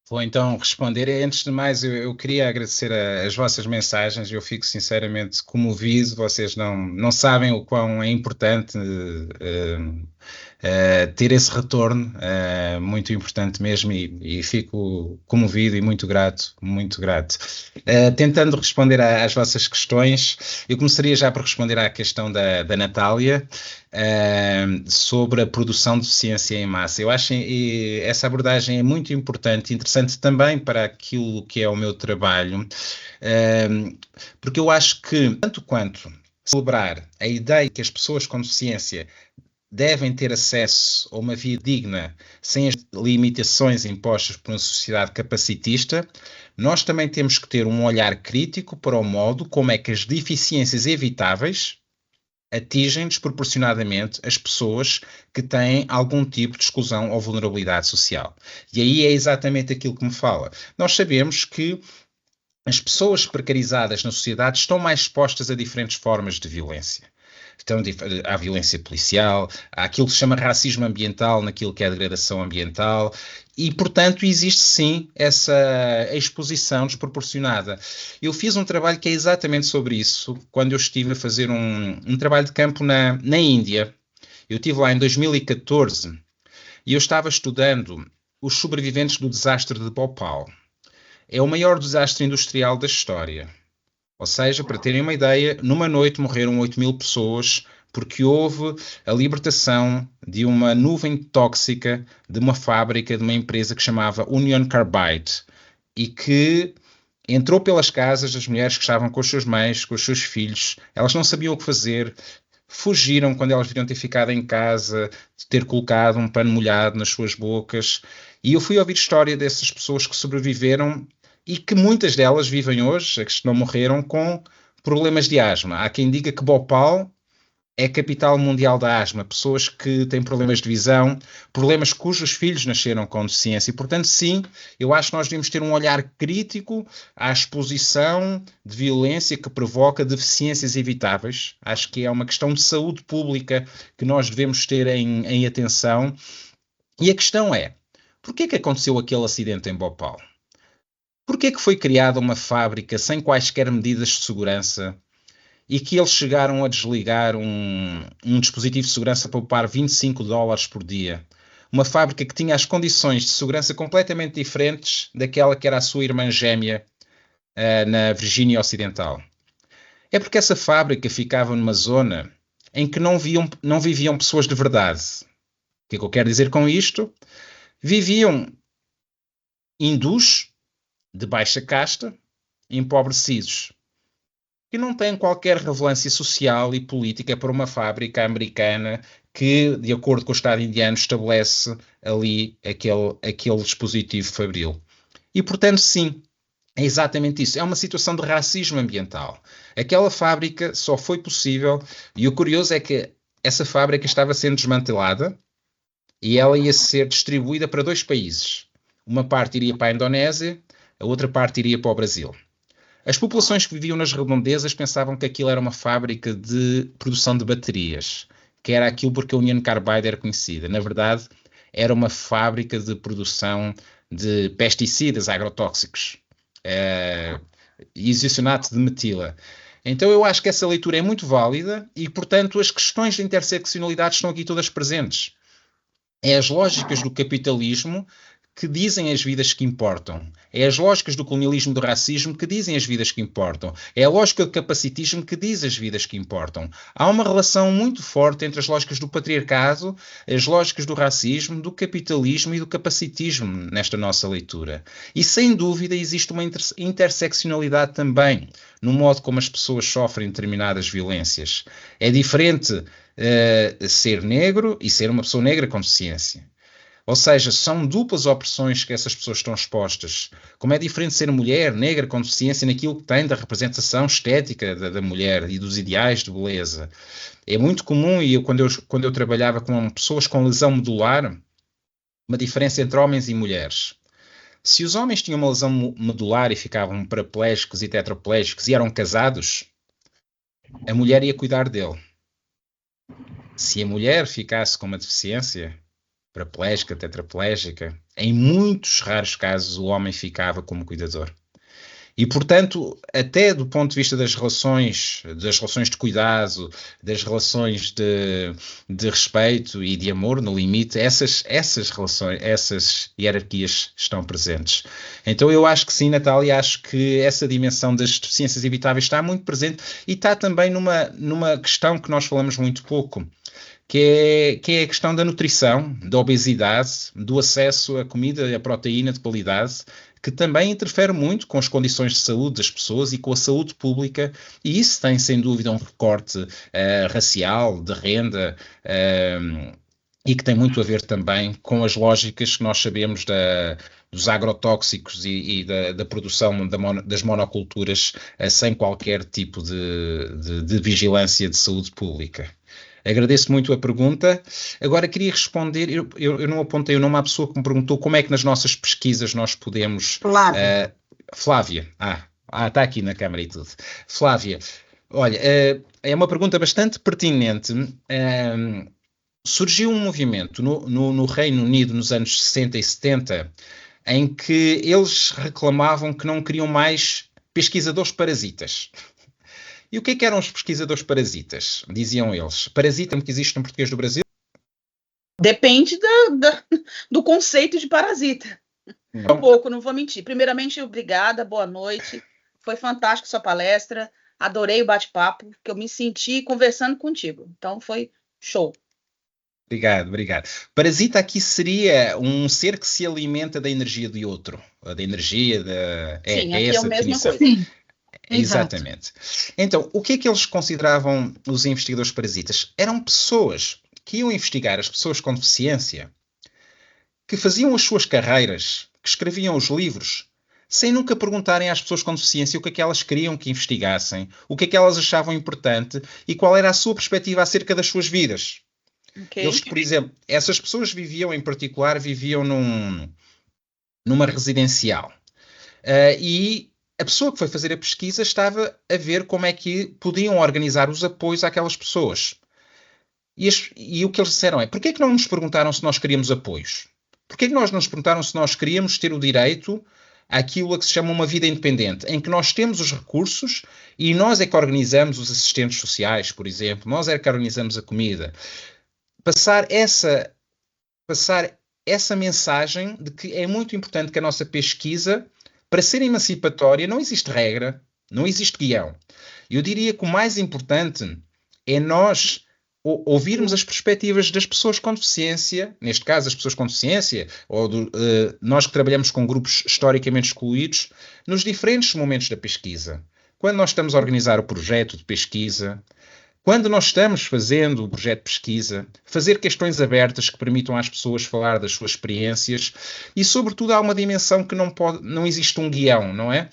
Vou então responder. Antes de mais, eu queria agradecer as vossas mensagens. Eu fico sinceramente comovido. Vocês não sabem o quão é importante ter esse retorno, muito importante mesmo, e fico comovido e muito grato, muito grato. Tentando responder às vossas questões, eu começaria já por responder à questão da Natália, sobre a produção de deficiência em massa. Eu acho que essa abordagem é muito importante e interessante também para aquilo que é o meu trabalho, porque eu acho que, tanto quanto celebrar a ideia que as pessoas com deficiência devem ter acesso a uma vida digna, sem as limitações impostas por uma sociedade capacitista, nós também temos que ter um olhar crítico para o modo como é que as deficiências evitáveis atingem desproporcionadamente as pessoas que têm algum tipo de exclusão ou vulnerabilidade social. E aí é exatamente aquilo que me fala. Nós sabemos que as pessoas precarizadas na sociedade estão mais expostas a diferentes formas de violência. Então, há violência policial, há aquilo que se chama racismo ambiental, naquilo que é a degradação ambiental, e, portanto, existe sim essa exposição desproporcionada. Eu fiz um trabalho que é exatamente sobre isso, quando eu estive a fazer um trabalho de campo na Índia. Eu estive lá em 2014 e eu estava estudando os sobreviventes do desastre de Bhopal. É o maior desastre industrial da história. Ou seja, para terem uma ideia, numa noite morreram 8.000 pessoas porque houve a libertação de uma nuvem tóxica de uma fábrica, de uma empresa que chamava Union Carbide, e que entrou pelas casas das mulheres que estavam com as suas mães, com os seus filhos. Elas não sabiam o que fazer, fugiram quando elas deviam ter ficado em casa, de ter colocado um pano molhado nas suas bocas. E eu fui ouvir história dessas pessoas que sobreviveram e que muitas delas vivem hoje, as que não morreram, com problemas de asma. Há quem diga que Bhopal é a capital mundial da asma, pessoas que têm problemas de visão, problemas cujos filhos nasceram com deficiência. E, portanto, sim, eu acho que nós devemos ter um olhar crítico à exposição de violência que provoca deficiências evitáveis. Acho que é uma questão de saúde pública que nós devemos ter em atenção. E a questão é, porquê que aconteceu aquele acidente em Bhopal? Porquê que foi criada uma fábrica sem quaisquer medidas de segurança e que eles chegaram a desligar um dispositivo de segurança para poupar $25 por dia? Uma fábrica que tinha as condições de segurança completamente diferentes daquela que era a sua irmã gêmea na Virgínia Ocidental. É porque essa fábrica ficava numa zona em que não viviam pessoas de verdade. O que é que eu quero dizer com isto? Viviam hindus de baixa casta, empobrecidos, que não têm qualquer relevância social e política para uma fábrica americana que, de acordo com o Estado indiano, estabelece ali aquele dispositivo fabril. E, portanto, sim, é exatamente isso. É uma situação de racismo ambiental. Aquela fábrica só foi possível, e o curioso é que essa fábrica estava sendo desmantelada e ela ia ser distribuída para 2 países. Uma parte iria para a Indonésia, a outra parte iria para o Brasil. As populações que viviam nas redondezas pensavam que aquilo era uma fábrica de produção de baterias, que era aquilo porque a Union Carbide era conhecida. Na verdade, era uma fábrica de produção de pesticidas agrotóxicos, isocianato de metila. Então eu acho que essa leitura é muito válida e, portanto, as questões de interseccionalidade estão aqui todas presentes. É as lógicas do capitalismo que dizem as vidas que importam. É as lógicas do colonialismo e do racismo que dizem as vidas que importam. É a lógica do capacitismo que diz as vidas que importam. Há uma relação muito forte entre as lógicas do patriarcado, as lógicas do racismo, do capitalismo e do capacitismo nesta nossa leitura. E sem dúvida existe uma interseccionalidade também no modo como as pessoas sofrem determinadas violências. É diferente ser negro e ser uma pessoa negra com deficiência. Ou seja, são duplas opressões que essas pessoas estão expostas. Como é diferente ser mulher, negra, com deficiência, naquilo que tem da representação estética da mulher e dos ideais de beleza. É muito comum, e quando eu trabalhava com pessoas com lesão medular, uma diferença entre homens e mulheres. Se os homens tinham uma lesão medular e ficavam paraplégicos e tetraplégicos e eram casados, a mulher ia cuidar dele. Se a mulher ficasse com uma deficiência paraplégica, tetraplégica, em muitos raros casos o homem ficava como cuidador. E, portanto, até do ponto de vista das relações de cuidado, das relações de respeito e de amor, no limite, essas relações, essas hierarquias estão presentes. Então eu acho que sim, Natália, acho que essa dimensão das deficiências evitáveis está muito presente e está também numa questão que nós falamos muito pouco, que é a questão da nutrição, da obesidade, do acesso à comida e à proteína de qualidade, que também interfere muito com as condições de saúde das pessoas e com a saúde pública, e isso tem, sem dúvida, um recorte racial, de renda, e que tem muito a ver também com as lógicas que nós sabemos dos agrotóxicos e da produção das monoculturas sem qualquer tipo de vigilância de saúde pública. Agradeço muito a pergunta. Agora queria responder, eu não apontei o nome à pessoa que me perguntou como é que nas nossas pesquisas nós podemos... Flávia. Flávia. Está aqui na câmara e tudo. Flávia, olha, é uma pergunta bastante pertinente. Surgiu um movimento no Reino Unido nos anos 60 e 70 em que eles reclamavam que não queriam mais pesquisadores parasitas. E o que é que eram os pesquisadores parasitas? Diziam eles. Parasita que existe no português do Brasil? Depende do conceito de parasita. Um pouco, não vou mentir. Primeiramente, obrigada, boa noite. Foi fantástico sua palestra. Adorei o bate-papo, que eu me senti conversando contigo. Então, foi show. Obrigado. Parasita aqui seria um ser que se alimenta da energia de outro. Da energia da... Sim, é essa a mesma definição. coisa. Sim. Exatamente. Então, o que é que eles consideravam os investigadores parasitas? Eram pessoas que iam investigar as pessoas com deficiência, que faziam as suas carreiras, que escreviam os livros, sem nunca perguntarem às pessoas com deficiência o que é que elas queriam que investigassem, o que é que elas achavam importante e qual era a sua perspectiva acerca das suas vidas. Okay. Eles, por exemplo, essas pessoas viviam numa residencial. E a pessoa que foi fazer a pesquisa estava a ver como é que podiam organizar os apoios àquelas pessoas. E o que eles disseram é, porquê é que não nos perguntaram se nós queríamos apoios? Porquê é que nós nos perguntaram se nós queríamos ter o direito àquilo a que se chama uma vida independente, em que nós temos os recursos e nós é que organizamos os assistentes sociais, por exemplo, nós é que organizamos a comida. Passar essa mensagem de que é muito importante que a nossa pesquisa, para ser emancipatória, não existe regra, não existe guião. Eu diria que o mais importante é nós ouvirmos as perspectivas das pessoas com deficiência, neste caso as pessoas com deficiência, ou nós que trabalhamos com grupos historicamente excluídos, nos diferentes momentos da pesquisa. Quando nós estamos a organizar o projeto de pesquisa, quando nós estamos fazendo o projeto de pesquisa, fazer questões abertas que permitam às pessoas falar das suas experiências e, sobretudo, há uma dimensão que não existe um guião, não é?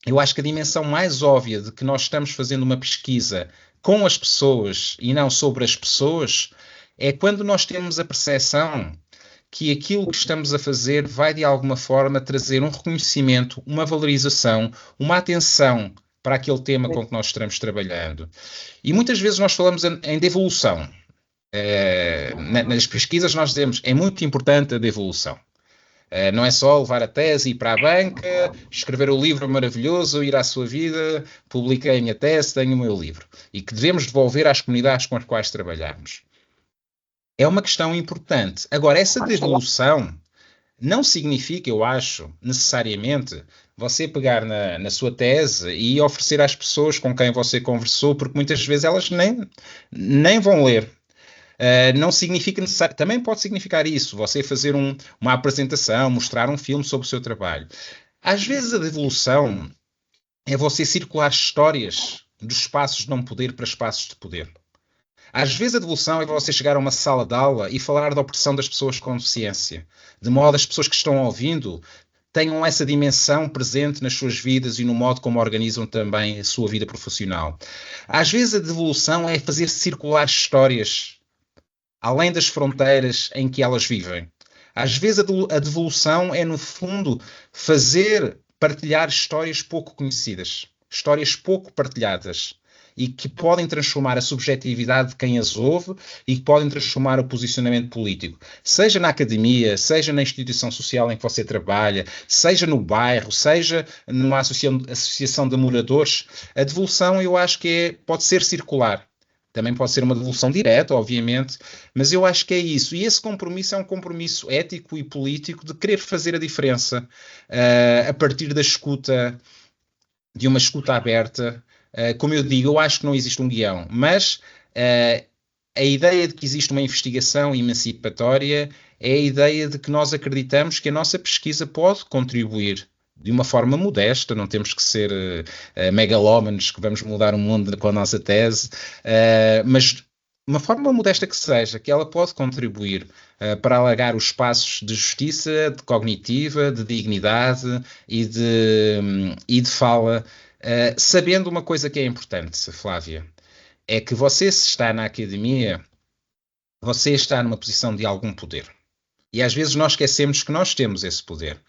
Eu acho que a dimensão mais óbvia de que nós estamos fazendo uma pesquisa com as pessoas e não sobre as pessoas é quando nós temos a percepção que aquilo que estamos a fazer vai, de alguma forma, trazer um reconhecimento, uma valorização, uma atenção para aquele tema com que nós estamos trabalhando. E muitas vezes nós falamos em devolução. Nas pesquisas nós dizemos é muito importante a devolução. Não é só levar a tese, ir para a banca, escrever o livro maravilhoso, ir à sua vida, publiquei a minha tese, tenho o meu livro. E que devemos devolver às comunidades com as quais trabalhamos. É uma questão importante. Agora, essa devolução não significa, eu acho, necessariamente, você pegar na sua tese e oferecer às pessoas com quem você conversou, porque muitas vezes elas nem vão ler. Não significa necessariamente, também pode significar isso, você fazer uma apresentação, mostrar um filme sobre o seu trabalho. Às vezes a devolução é você circular histórias dos espaços de não poder para espaços de poder. Às vezes a devolução é você chegar a uma sala de aula e falar da opressão das pessoas com deficiência, de modo as pessoas que estão ouvindo tenham essa dimensão presente nas suas vidas e no modo como organizam também a sua vida profissional. Às vezes a devolução é fazer circular histórias além das fronteiras em que elas vivem. Às vezes a devolução é, no fundo, partilhar histórias pouco conhecidas, histórias pouco partilhadas, e que podem transformar a subjetividade de quem as ouve e que podem transformar o posicionamento político. Seja na academia, seja na instituição social em que você trabalha, seja no bairro, seja numa associação de moradores, a devolução eu acho que pode ser circular. Também pode ser uma devolução direta, obviamente, mas eu acho que é isso. E esse compromisso é um compromisso ético e político de querer fazer a diferença a partir da escuta, de uma escuta aberta. Como eu digo, eu acho que não existe um guião, mas a ideia de que existe uma investigação emancipatória é a ideia de que nós acreditamos que a nossa pesquisa pode contribuir de uma forma modesta, não temos que ser megalómanos que vamos mudar o mundo com a nossa tese, mas de uma forma modesta que seja, que ela pode contribuir para alargar os espaços de justiça, de cognitiva, de dignidade e de fala, sabendo uma coisa que é importante, Flávia, é que você, se está na academia, você está numa posição de algum poder. E às vezes nós esquecemos que nós temos esse poder.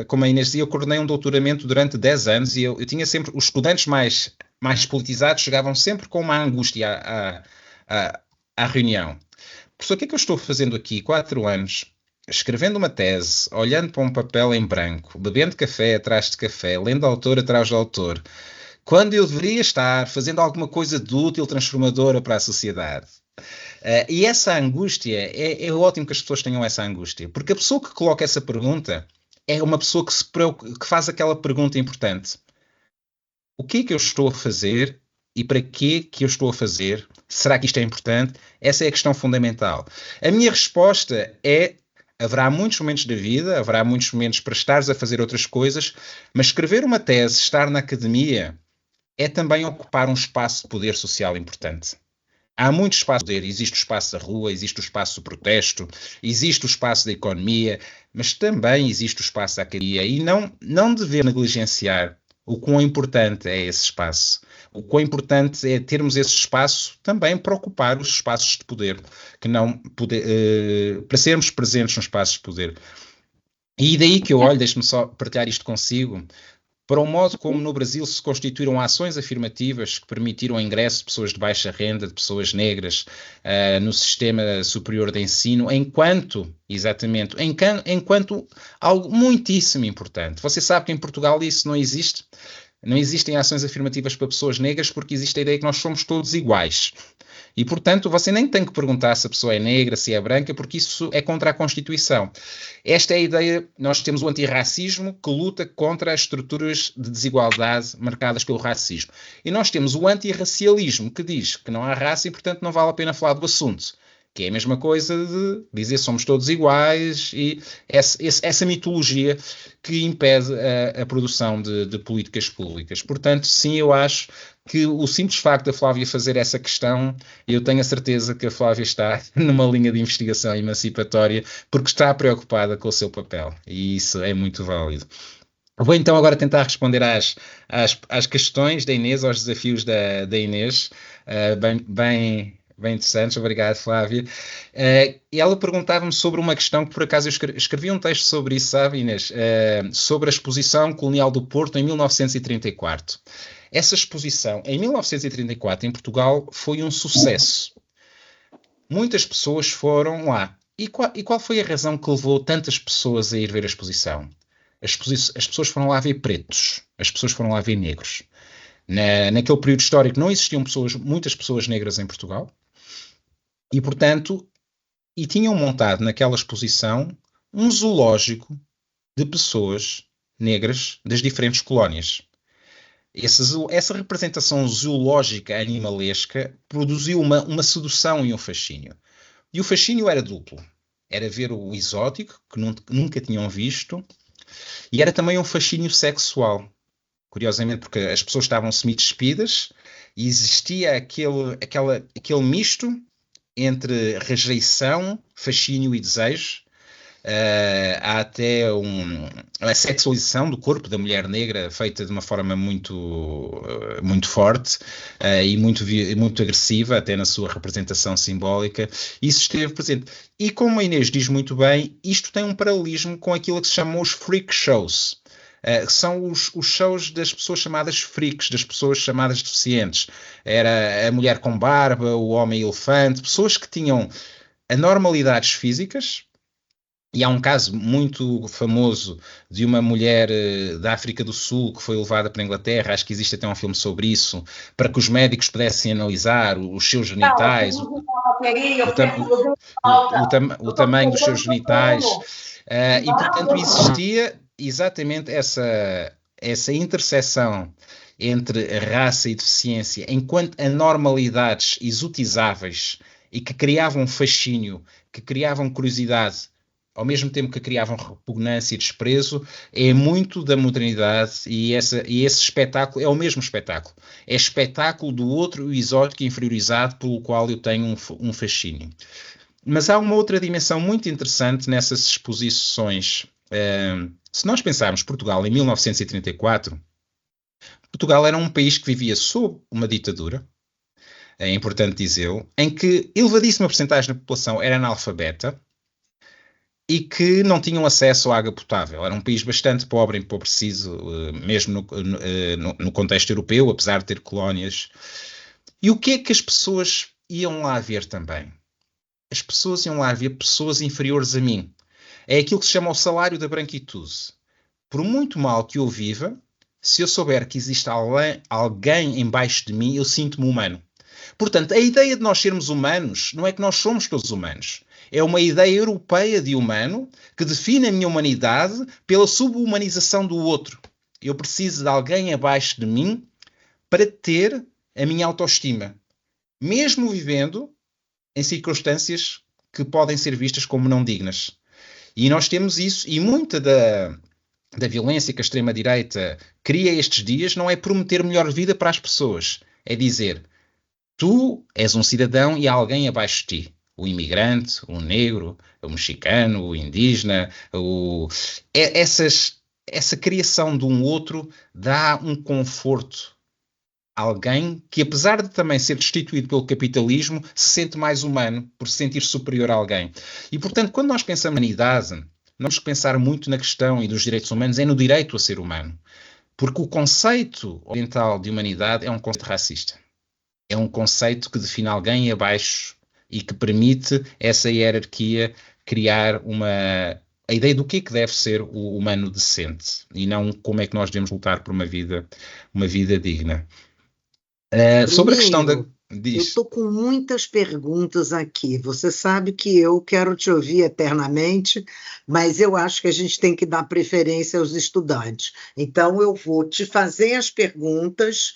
Como a Inês dizia, eu coordenei um doutoramento durante 10 anos e eu tinha sempre, os estudantes mais politizados chegavam sempre com uma angústia à reunião. Professor, o que é que eu estou fazendo aqui 4 anos? Escrevendo uma tese, olhando para um papel em branco, bebendo café atrás de café, lendo autor atrás de autor, quando eu deveria estar fazendo alguma coisa de útil, transformadora para a sociedade. E essa angústia, é ótimo que as pessoas tenham essa angústia, porque a pessoa que coloca essa pergunta é uma pessoa que faz aquela pergunta importante. O que é que eu estou a fazer e para que eu estou a fazer? Será que isto é importante? Essa é a questão fundamental. A minha resposta é: haverá muitos momentos da vida, haverá muitos momentos para estares a fazer outras coisas, mas escrever uma tese, estar na academia, é também ocupar um espaço de poder social importante. Há muito espaço de poder, existe o espaço da rua, existe o espaço do protesto, existe o espaço da economia, mas também existe o espaço da academia e não devemos negligenciar o quão importante é esse espaço. O quão importante é termos esse espaço também para ocupar os espaços de poder, para sermos presentes nos espaços de poder. E daí que eu olho, deixe-me só partilhar isto consigo, para o modo como no Brasil se constituíram ações afirmativas que permitiram o ingresso de pessoas de baixa renda, de pessoas negras, no sistema superior de ensino, enquanto algo muitíssimo importante. Você sabe que em Portugal isso não existe? Não existem ações afirmativas para pessoas negras porque existe a ideia que nós somos todos iguais. E, portanto, você nem tem que perguntar se a pessoa é negra, se é branca, porque isso é contra a Constituição. Esta é a ideia. Nós temos o antirracismo que luta contra as estruturas de desigualdade marcadas pelo racismo. E nós temos o antirracialismo que diz que não há raça e, portanto, não vale a pena falar do assunto. Que é a mesma coisa de dizer somos todos iguais e essa mitologia que impede a produção de políticas públicas. Portanto, sim, eu acho que o simples facto da Flávia fazer essa questão, eu tenho a certeza que a Flávia está numa linha de investigação emancipatória porque está preocupada com o seu papel. E isso é muito válido. Vou então agora tentar responder às questões da Inês, aos desafios da Inês, bem interessantes, obrigado, Flávia. E ela perguntava-me sobre uma questão que por acaso eu escrevi um texto sobre isso, sabe, Inês? Sobre a exposição colonial do Porto em 1934. Essa exposição em 1934 em Portugal foi um sucesso. Muitas pessoas foram lá. E qual foi a razão que levou tantas pessoas a ir ver a exposição? As pessoas foram lá ver pretos, as pessoas foram lá ver negros. Naquele período histórico não existiam muitas pessoas negras em Portugal e, portanto, e tinham montado naquela exposição um zoológico de pessoas negras das diferentes colónias. Essa representação zoológica animalesca produziu uma sedução e um fascínio. E o fascínio era duplo. Era ver o exótico, que nunca tinham visto, e era também um fascínio sexual. Curiosamente, porque as pessoas estavam semi-despidas e existia aquele misto entre rejeição, fascínio e desejo. Há até a sexualização do corpo da mulher negra feita de uma forma muito forte e muito agressiva, até na sua representação simbólica. Isso esteve presente. E como a Inês diz muito bem, isto tem um paralelismo com aquilo que se chamam os freak shows. São os shows das pessoas chamadas freaks, das pessoas chamadas deficientes. Era a mulher com barba, o homem elefante, pessoas que tinham anormalidades físicas. E há um caso muito famoso de uma mulher da África do Sul que foi levada para a Inglaterra, acho que existe até um filme sobre isso, para que os médicos pudessem analisar os seus genitais, o tamanho dos seus genitais. E, portanto, existia exatamente essa interseção entre raça e deficiência enquanto anormalidades exotizáveis e que criavam fascínio, que criavam curiosidade, ao mesmo tempo que criavam repugnância e desprezo, é muito da modernidade e esse espetáculo é o mesmo espetáculo. É espetáculo do outro exótico inferiorizado pelo qual eu tenho um fascínio. Mas há uma outra dimensão muito interessante nessas exposições. Se nós pensarmos Portugal em 1934, Portugal era um país que vivia sob uma ditadura, é importante dizê-lo, em que elevadíssima porcentagem da população era analfabeta, e que não tinham acesso à água potável. Era um país bastante pobre, empobrecido, mesmo no contexto europeu, apesar de ter colónias. E o que é que as pessoas iam lá ver também? As pessoas iam lá ver pessoas inferiores a mim. É aquilo que se chama o salário da branquitude. Por muito mal que eu viva, se eu souber que existe alguém embaixo de mim, eu sinto-me humano. Portanto, a ideia de nós sermos humanos não é que nós somos todos humanos. É uma ideia europeia de humano que define a minha humanidade pela subhumanização do outro. Eu preciso de alguém abaixo de mim para ter a minha autoestima, mesmo vivendo em circunstâncias que podem ser vistas como não dignas. E nós temos isso, e muita da violência que a extrema-direita cria estes dias não é prometer melhor vida para as pessoas, é dizer: tu és um cidadão e há alguém abaixo de ti. O imigrante, o negro, o mexicano, o indígena, essa criação de um outro dá um conforto a alguém que, apesar de também ser destituído pelo capitalismo, se sente mais humano por se sentir superior a alguém. E, portanto, quando nós pensamos em humanidade, nós temos que pensar muito na questão e dos direitos humanos, é no direito a ser humano. Porque o conceito oriental de humanidade é um conceito racista. É um conceito que define alguém abaixo e que permite essa hierarquia criar a ideia do que deve ser o humano decente e não como é que nós devemos lutar por uma vida digna. Sobre a questão da... Eu estou com muitas perguntas aqui. Você sabe que eu quero te ouvir eternamente, mas eu acho que a gente tem que dar preferência aos estudantes. Então, eu vou te fazer as perguntas.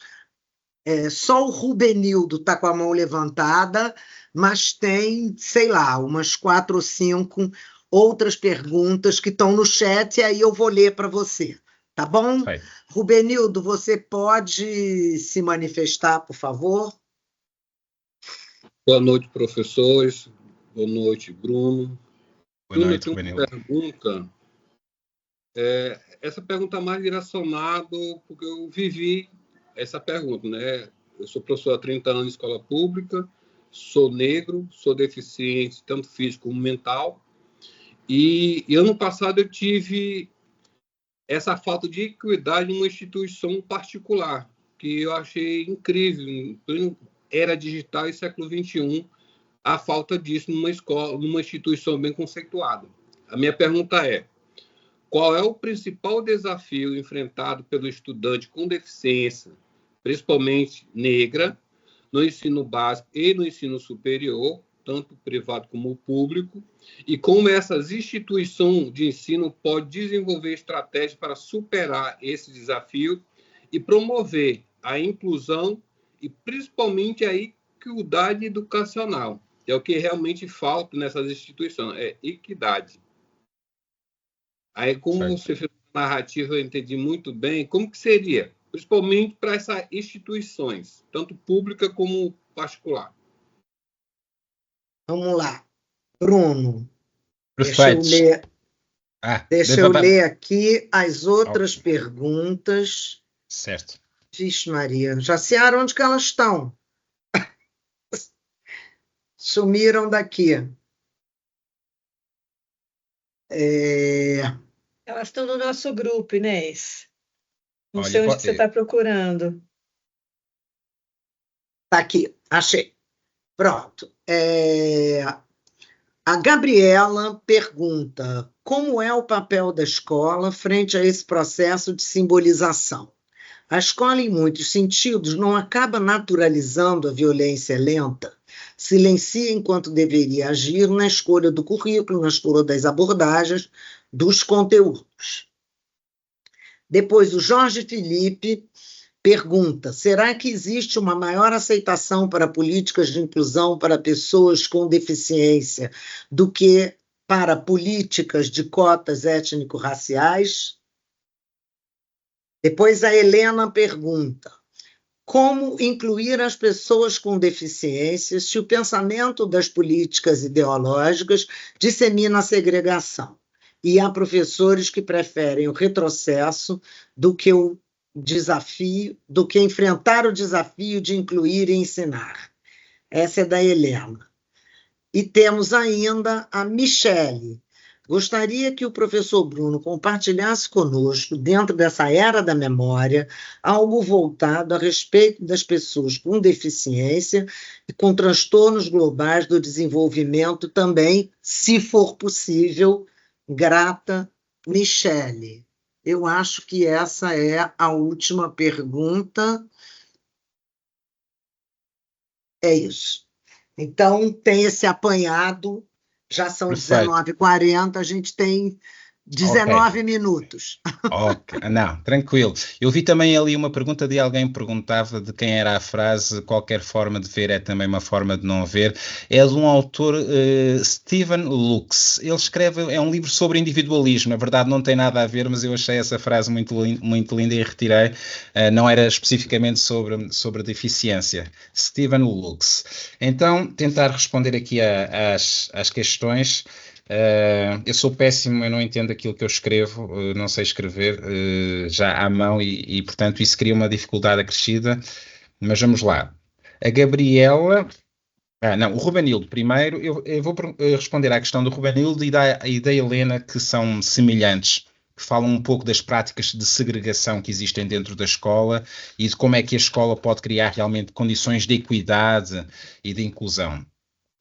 Só o Rubenildo está com a mão levantada, mas tem, sei lá, umas 4 ou 5 outras perguntas que estão no chat, e aí eu vou ler para você, tá bom? Vai. Rubenildo, você pode se manifestar, por favor? Boa noite, professores. Boa noite, Bruno. Boa noite, Rubenildo. Pergunta. Essa pergunta é mais direcionada porque eu vivi essa pergunta, né? Eu sou professor há 30 anos de escola pública, sou negro, sou deficiente, tanto físico como mental, e ano passado eu tive essa falta de equidade em uma instituição particular, que eu achei incrível, em era digital e século XXI, a falta disso numa escola, numa instituição bem conceituada. A minha pergunta é: qual é o principal desafio enfrentado pelo estudante com deficiência, principalmente negra, no ensino básico e no ensino superior, tanto o privado como o público, e como essas instituições de ensino podem desenvolver estratégias para superar esse desafio e promover a inclusão e principalmente a equidade educacional. É o que realmente falta nessas instituições, é equidade. Aí, como você fez a narrativa, eu entendi muito bem, como que seria, principalmente para essas instituições, tanto pública como particular. Vamos lá. Bruno, Perfeito. deixa eu ler aqui as outras perguntas. Certo. Vixe, Maria, Jaciara, onde que elas estão? Sumiram daqui. Elas estão no nosso grupo, Inês. Não sei onde você está procurando. Está aqui, achei. Pronto. A Gabriela pergunta: como é o papel da escola frente a esse processo de simbolização? A escola, em muitos sentidos, não acaba naturalizando a violência lenta, silencia enquanto deveria agir na escolha do currículo, na escolha das abordagens, dos conteúdos. Depois, o Jorge Felipe pergunta: será que existe uma maior aceitação para políticas de inclusão para pessoas com deficiência do que para políticas de cotas étnico-raciais? Depois a Helena pergunta: como incluir as pessoas com deficiência se o pensamento das políticas ideológicas dissemina a segregação? E há professores que preferem o retrocesso do que o desafio, do que enfrentar o desafio de incluir e ensinar. Essa é da Helena. E temos ainda a Michele. Gostaria que o professor Bruno compartilhasse conosco, dentro dessa era da memória, algo voltado a respeito das pessoas com deficiência e com transtornos globais do desenvolvimento também, se for possível. Grata, Michele. Eu acho que essa é a última pergunta. É isso. Então, tem esse apanhado. Já são 19h40, a gente tem 19 minutos. Ok, não, tranquilo. Eu vi também ali uma pergunta de alguém que perguntava de quem era a frase: qualquer forma de ver é também uma forma de não ver. É de um autor, Stephen Lux. Ele escreve, é um livro sobre individualismo. Na verdade não tem nada a ver, mas eu achei essa frase muito linda e retirei. Não era especificamente sobre deficiência. Stephen Lux. Então, tentar responder aqui às questões. Eu sou péssimo, eu não entendo aquilo que eu escrevo, não sei escrever já à mão e, portanto, isso cria uma dificuldade acrescida, mas vamos lá. A Gabriela... não, o Rubenildo primeiro. Eu vou responder à questão do Rubenildo e da Helena, que são semelhantes, que falam um pouco das práticas de segregação que existem dentro da escola e de como é que a escola pode criar realmente condições de equidade e de inclusão.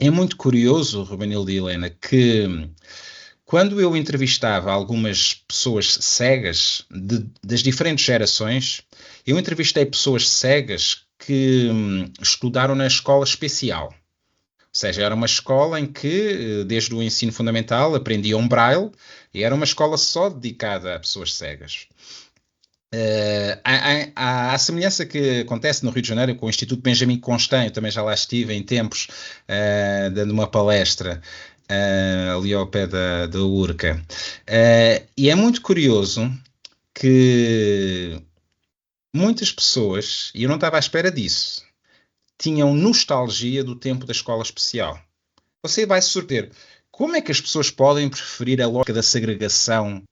É muito curioso, Rubenildo e Helena, que quando eu entrevistava algumas pessoas cegas das diferentes gerações, eu entrevistei pessoas cegas que estudaram na escola especial. Ou seja, era uma escola em que, desde o ensino fundamental, aprendiam braille, e era uma escola só dedicada a pessoas cegas. Há a semelhança que acontece no Rio de Janeiro com o Instituto Benjamin Constant. Eu também já lá estive em tempos, dando uma palestra ali ao pé da URCA, e é muito curioso que muitas pessoas, e eu não estava à espera disso, tinham nostalgia do tempo da escola especial. Você vai se surpreender. Como é que as pessoas podem preferir a lógica da segregação,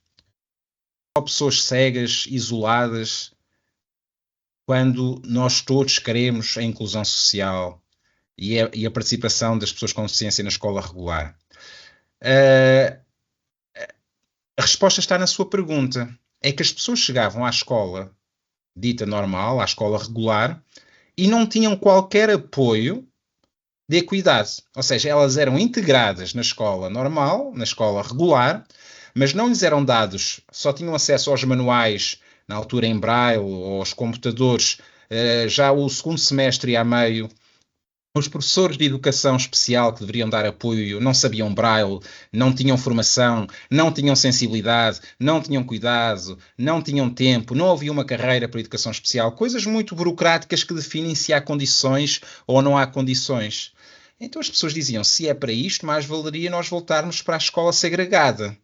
pessoas cegas, isoladas, quando nós todos queremos a inclusão social e a participação das pessoas com deficiência na escola regular? A resposta está na sua pergunta. É que as pessoas chegavam à escola dita normal, à escola regular, e não tinham qualquer apoio de equidade. Ou seja, elas eram integradas na escola normal, na escola regular, mas não lhes eram dados, só tinham acesso aos manuais, na altura em braille, ou aos computadores, já o segundo semestre e a meio, Os professores de educação especial que deveriam dar apoio não sabiam braille, não tinham formação, não tinham sensibilidade, não tinham cuidado, não tinham tempo, não havia uma carreira para a educação especial, coisas muito burocráticas que definem se há condições ou não há condições. Então as pessoas diziam, se é para isto, mais valeria nós voltarmos para a escola segregada.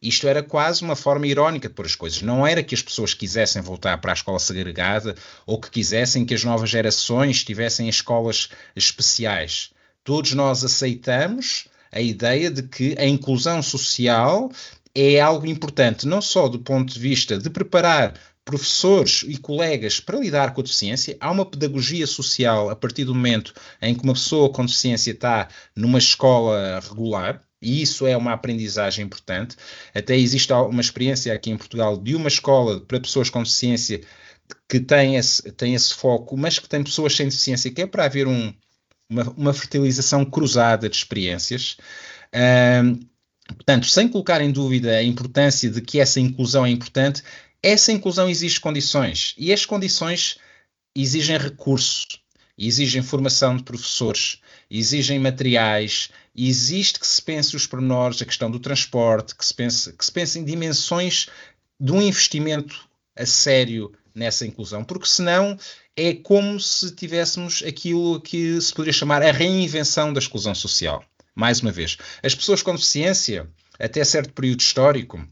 Isto era quase uma forma irónica de pôr as coisas. Não era que as pessoas quisessem voltar para a escola segregada ou que quisessem que as novas gerações tivessem escolas especiais. Todos nós aceitamos a ideia de que a inclusão social é algo importante, não só do ponto de vista de preparar professores e colegas para lidar com a deficiência. Há uma pedagogia social a partir do momento em que uma pessoa com deficiência está numa escola regular, e isso é uma aprendizagem importante. Até existe uma experiência aqui em Portugal de uma escola para pessoas com deficiência que tem esse foco, mas que tem pessoas sem deficiência, que é para haver uma fertilização cruzada de experiências. Portanto, sem colocar em dúvida a importância de que essa inclusão é importante, essa inclusão exige condições, e as condições exigem recursos, exigem formação de professores, exigem materiais, existe que se pense os pormenores, a questão do transporte, que se pense em dimensões de um investimento a sério nessa inclusão, porque senão é como se tivéssemos aquilo que se poderia chamar a reinvenção da exclusão social. Mais uma vez, as pessoas com deficiência, até certo período histórico,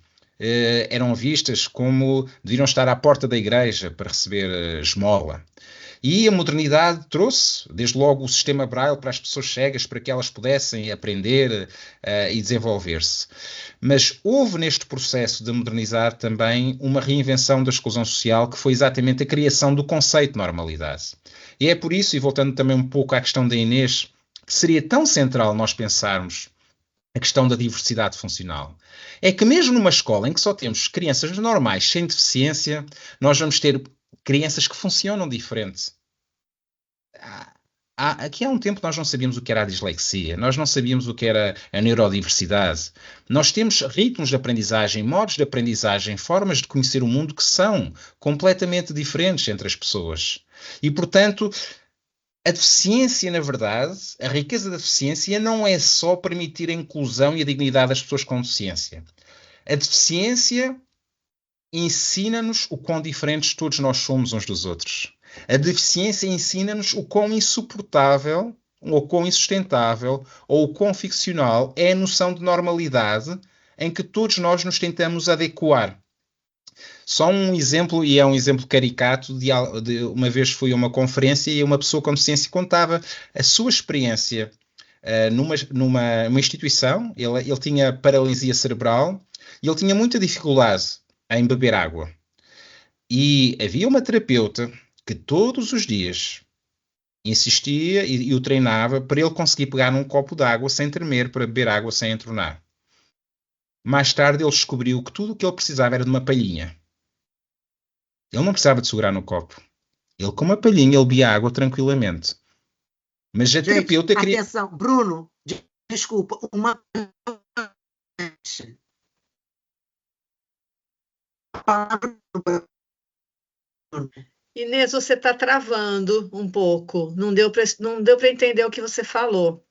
eram vistas como deviam estar à porta da igreja para receber esmola. E a modernidade trouxe, desde logo, o sistema Braille para as pessoas cegas, para que elas pudessem aprender e desenvolver-se. Mas houve neste processo de modernizar também uma reinvenção da exclusão social, que foi exatamente a criação do conceito de normalidade. E é por isso, e voltando também um pouco à questão da Inês, que seria tão central nós pensarmos a questão da diversidade funcional. É que mesmo numa escola em que só temos crianças normais sem deficiência, nós vamos ter crianças que funcionam diferente. Aqui há um tempo nós não sabíamos o que era a dislexia, nós não sabíamos o que era a neurodiversidade. Nós temos ritmos de aprendizagem, modos de aprendizagem, formas de conhecer o mundo que são completamente diferentes entre as pessoas. E, portanto, a deficiência, na verdade, a riqueza da deficiência não é só permitir a inclusão e a dignidade das pessoas com deficiência. A deficiência ensina-nos o quão diferentes todos nós somos uns dos outros. A deficiência ensina-nos o quão insuportável, ou quão insustentável, ou o quão ficcional é a noção de normalidade em que todos nós nos tentamos adequar. Só um exemplo, e é um exemplo caricato, de uma vez fui a uma conferência e uma pessoa com deficiência contava a sua experiência numa instituição. Ele tinha paralisia cerebral e ele tinha muita dificuldade em beber água. E havia uma terapeuta que todos os dias insistia e o treinava para ele conseguir pegar num copo de água sem tremer, para beber água sem entornar. Mais tarde ele descobriu que tudo o que ele precisava era de uma palhinha. Ele não precisava de segurar no copo. Ele, com uma palhinha, ele bebia água tranquilamente. Mas a terapeuta queria... Atenção, Bruno, desculpa, uma... Inês, você está travando um pouco. Não deu para entender o que você falou.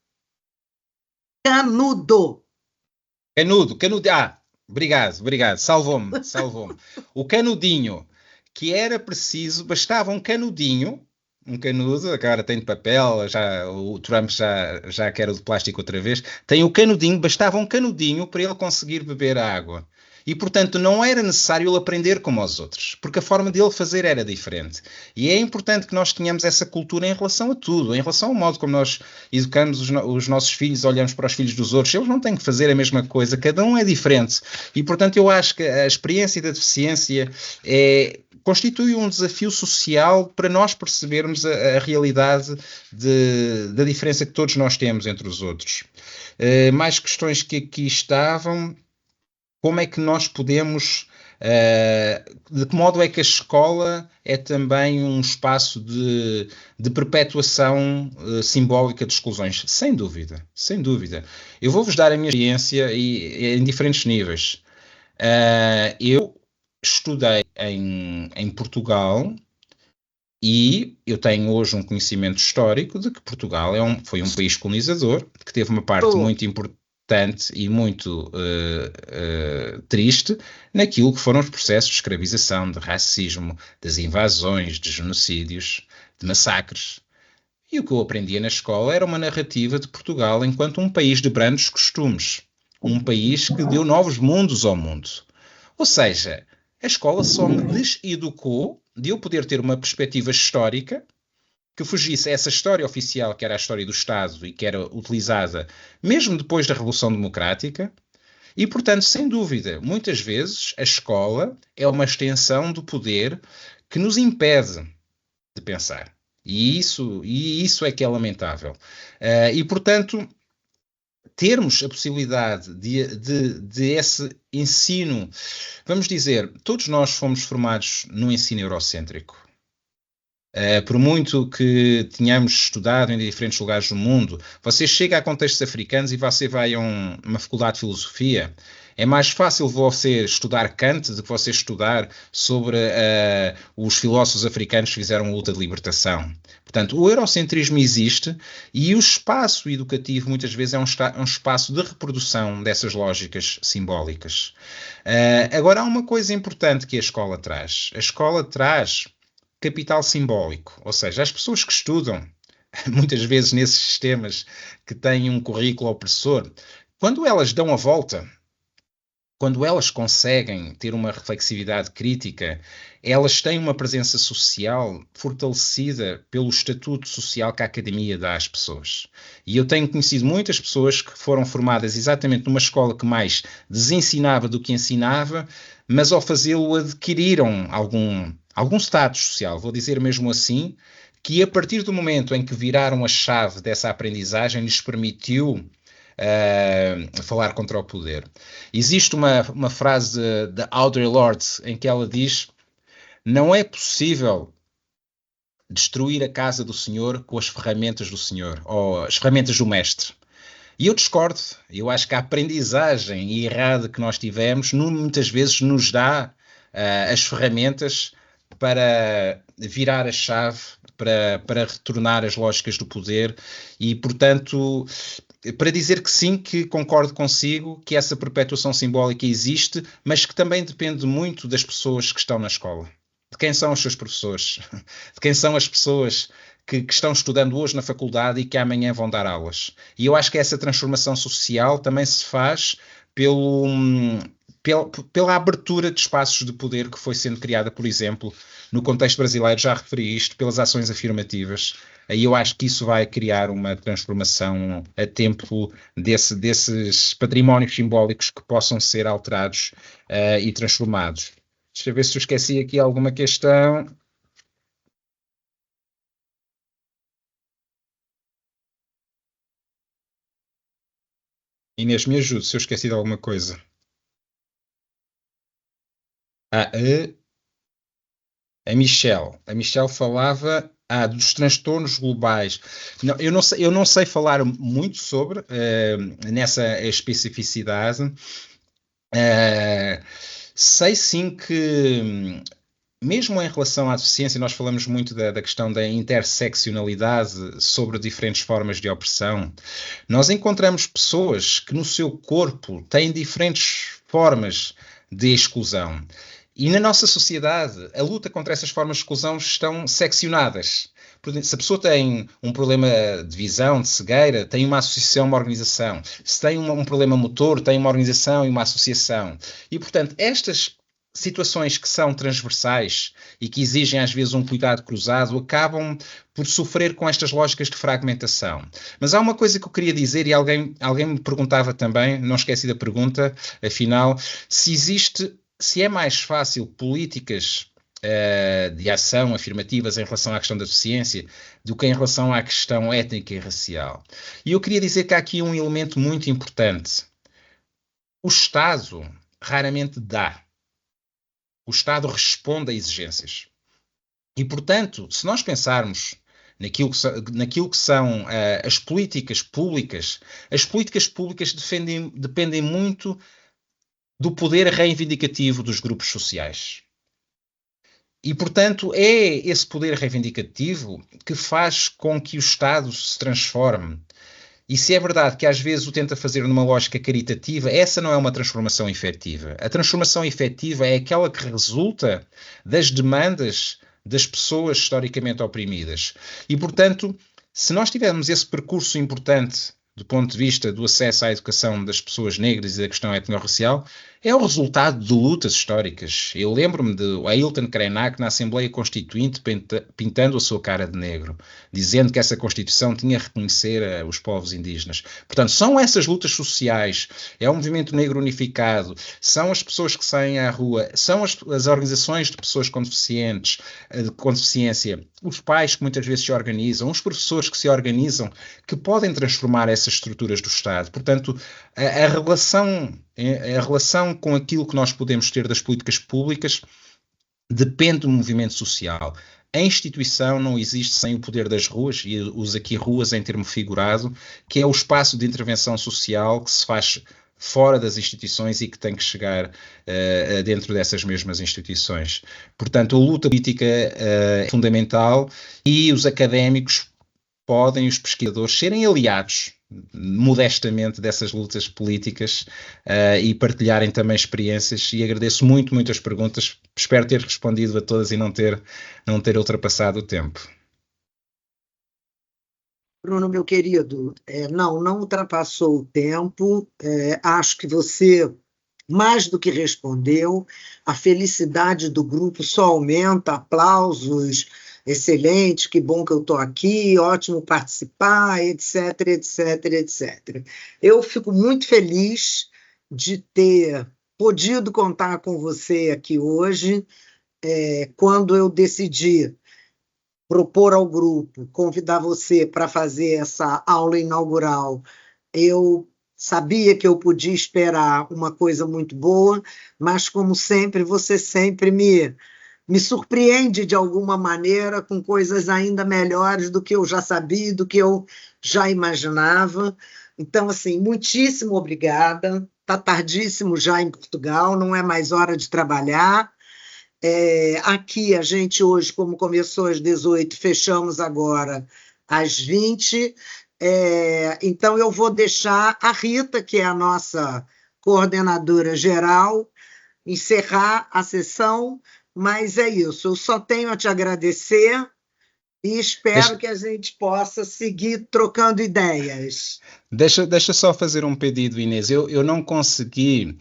Canudo. Canudo. Ah, obrigado. Salvou-me. O canudinho, que era preciso, bastava um canudinho, um canudo, agora tem de papel, o Trump já quer o de plástico outra vez, tem o canudinho, bastava um canudinho para ele conseguir beber a água. E, portanto, não era necessário ele aprender como os outros, porque a forma dele fazer era diferente. E é importante que nós tenhamos essa cultura em relação a tudo, em relação ao modo como nós educamos os nossos filhos, olhamos para os filhos dos outros. Eles não têm que fazer a mesma coisa, cada um é diferente. E, portanto, eu acho que a experiência da deficiência constitui um desafio social para nós percebermos a realidade da diferença que todos nós temos entre os outros. Mais questões que aqui estavam... Como é que nós podemos, de que modo é que a escola é também um espaço de perpetuação simbólica de exclusões? Sem dúvida. Eu vou-vos dar a minha experiência em diferentes níveis. Eu estudei em Portugal E eu tenho hoje um conhecimento histórico de que Portugal foi um país colonizador, que teve uma parte muito importante e muito triste naquilo que foram os processos de escravização, de racismo, das invasões, de genocídios, de massacres. E o que eu aprendia na escola era uma narrativa de Portugal enquanto um país de brandos costumes, um país que deu novos mundos ao mundo. Ou seja, a escola só me deseducou de eu poder ter uma perspectiva histórica que fugisse a essa história oficial, que era a história do Estado e que era utilizada mesmo depois da Revolução Democrática. E, portanto, sem dúvida, muitas vezes a escola é uma extensão do poder que nos impede de pensar. E isso é que é lamentável. E, portanto, termos a possibilidade de esse ensino, vamos dizer, todos nós fomos formados num ensino eurocêntrico. Por muito que tenhamos estudado em diferentes lugares do mundo, você chega a contextos africanos e você vai a uma faculdade de filosofia, é mais fácil você estudar Kant do que você estudar sobre os filósofos africanos que fizeram a luta de libertação. Portanto, o eurocentrismo existe e o espaço educativo muitas vezes é um espaço de reprodução dessas lógicas simbólicas. Agora, há uma coisa importante que a escola traz. A escola traz capital simbólico, ou seja, as pessoas que estudam, muitas vezes nesses sistemas que têm um currículo opressor, quando elas dão a volta, quando elas conseguem ter uma reflexividade crítica, elas têm uma presença social fortalecida pelo estatuto social que a academia dá às pessoas. E eu tenho conhecido muitas pessoas que foram formadas exatamente numa escola que mais desensinava do que ensinava, mas ao fazê-lo adquiriram algum status social, vou dizer mesmo assim, que a partir do momento em que viraram a chave dessa aprendizagem lhes permitiu falar contra o poder. Existe uma frase de Audre Lorde em que ela diz: não é possível destruir a casa do Senhor com as ferramentas do Senhor, ou as ferramentas do Mestre. E eu discordo. Eu acho que a aprendizagem errada que nós tivemos muitas vezes nos dá as ferramentas para virar a chave, para retornar as lógicas do poder e, portanto, para dizer que sim, que concordo consigo, que essa perpetuação simbólica existe, mas que também depende muito das pessoas que estão na escola. De quem são os seus professores? De quem são as pessoas que estão estudando hoje na faculdade e que amanhã vão dar aulas? E eu acho que essa transformação social também se faz pela abertura de espaços de poder que foi sendo criada, por exemplo, no contexto brasileiro, já referi isto, pelas ações afirmativas. Aí eu acho que isso vai criar uma transformação a tempo desses patrimónios simbólicos que possam ser alterados e transformados. Deixa eu ver se eu esqueci aqui alguma questão. Inês, me ajude se eu esqueci de alguma coisa. A Michelle falava dos transtornos globais. Não, eu não sei falar muito sobre nessa especificidade. Sei sim que, mesmo em relação à deficiência, nós falamos muito da questão da interseccionalidade sobre diferentes formas de opressão. Nós encontramos pessoas que no seu corpo têm diferentes formas de exclusão. E na nossa sociedade, a luta contra essas formas de exclusão estão seccionadas. Se a pessoa tem um problema de visão, de cegueira, tem uma associação, uma organização. Se tem um problema motor, tem uma organização e uma associação. E, portanto, estas situações que são transversais e que exigem às vezes um cuidado cruzado acabam por sofrer com estas lógicas de fragmentação. Mas há uma coisa que eu queria dizer e alguém me perguntava também, não esqueci da pergunta, afinal, se é mais fácil políticas de ação afirmativas em relação à questão da deficiência do que em relação à questão étnica e racial. E eu queria dizer que há aqui um elemento muito importante. O Estado raramente dá. O Estado responde a exigências. E, portanto, se nós pensarmos naquilo que são as políticas públicas dependem muito do poder reivindicativo dos grupos sociais. E, portanto, é esse poder reivindicativo que faz com que o Estado se transforme. E se é verdade que às vezes o tenta fazer numa lógica caritativa, essa não é uma transformação efetiva. A transformação efetiva é aquela que resulta das demandas das pessoas historicamente oprimidas. E, portanto, se nós tivermos esse percurso importante do ponto de vista do acesso à educação das pessoas negras e da questão etnorracial, é o resultado de lutas históricas. Eu lembro-me de Ailton Krenak na Assembleia Constituinte pintando a sua cara de negro, dizendo que essa Constituição tinha a reconhecer os povos indígenas. Portanto, são essas lutas sociais, é o movimento negro unificado, são as pessoas que saem à rua, são as organizações de pessoas com deficiência, os pais que muitas vezes se organizam, os professores que se organizam, que podem transformar essas estruturas do Estado. Portanto, a relação com aquilo que nós podemos ter das políticas públicas depende do movimento social. A instituição não existe sem o poder das ruas, e uso aqui ruas em termo figurado, que é o espaço de intervenção social que se faz fora das instituições e que tem que chegar dentro dessas mesmas instituições. Portanto, a luta política é fundamental e os académicos podem, os pesquisadores, serem aliados modestamente dessas lutas políticas e partilharem também experiências, e agradeço muito as perguntas, espero ter respondido a todas e não ter ultrapassado o tempo. Bruno, meu querido, não ultrapassou o tempo, acho que você mais do que respondeu, a felicidade do grupo só aumenta, aplausos, excelente, que bom que eu estou aqui, ótimo participar, etc, etc, etc. Eu fico muito feliz de ter podido contar com você aqui hoje. Quando eu decidi propor ao grupo, convidar você para fazer essa aula inaugural, eu sabia que eu podia esperar uma coisa muito boa, mas, como sempre, você sempre me surpreende de alguma maneira com coisas ainda melhores do que eu já sabia, do que eu já imaginava. Então, assim, muitíssimo obrigada. Está tardíssimo já em Portugal, não é mais hora de trabalhar. Aqui a gente hoje, como começou às 18, fechamos agora às 20. Então eu vou deixar a Rita, que é a nossa coordenadora geral, encerrar a sessão, mas é isso. Eu só tenho a te agradecer e espero que a gente possa seguir trocando ideias. Deixa só fazer um pedido, Inês. Eu não consegui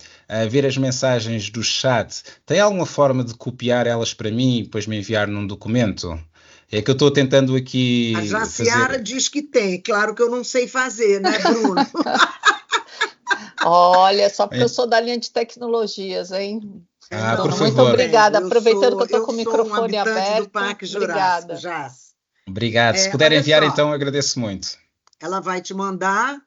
ver as mensagens do chat. Tem alguma forma de copiar elas para mim e depois me enviar num documento? É que eu estou tentando aqui A Jaciara diz que tem. Claro que eu não sei fazer, né, Bruno? Olha, só porque eu sou da linha de tecnologias, hein? Por favor. Muito obrigada. Aproveitando que eu estou com o microfone aberto. Do Parque Jurássico, Jace. Obrigado. Se puder enviar, então, agradeço muito. Ela vai te mandar,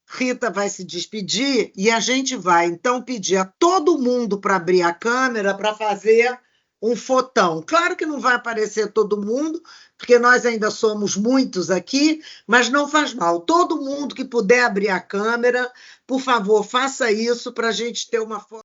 Rita vai se despedir e a gente vai, então, pedir a todo mundo para abrir a câmera para fazer um fotão. Claro que não vai aparecer todo mundo, porque nós ainda somos muitos aqui, mas não faz mal. Todo mundo que puder abrir a câmera, por favor, faça isso para a gente ter uma foto.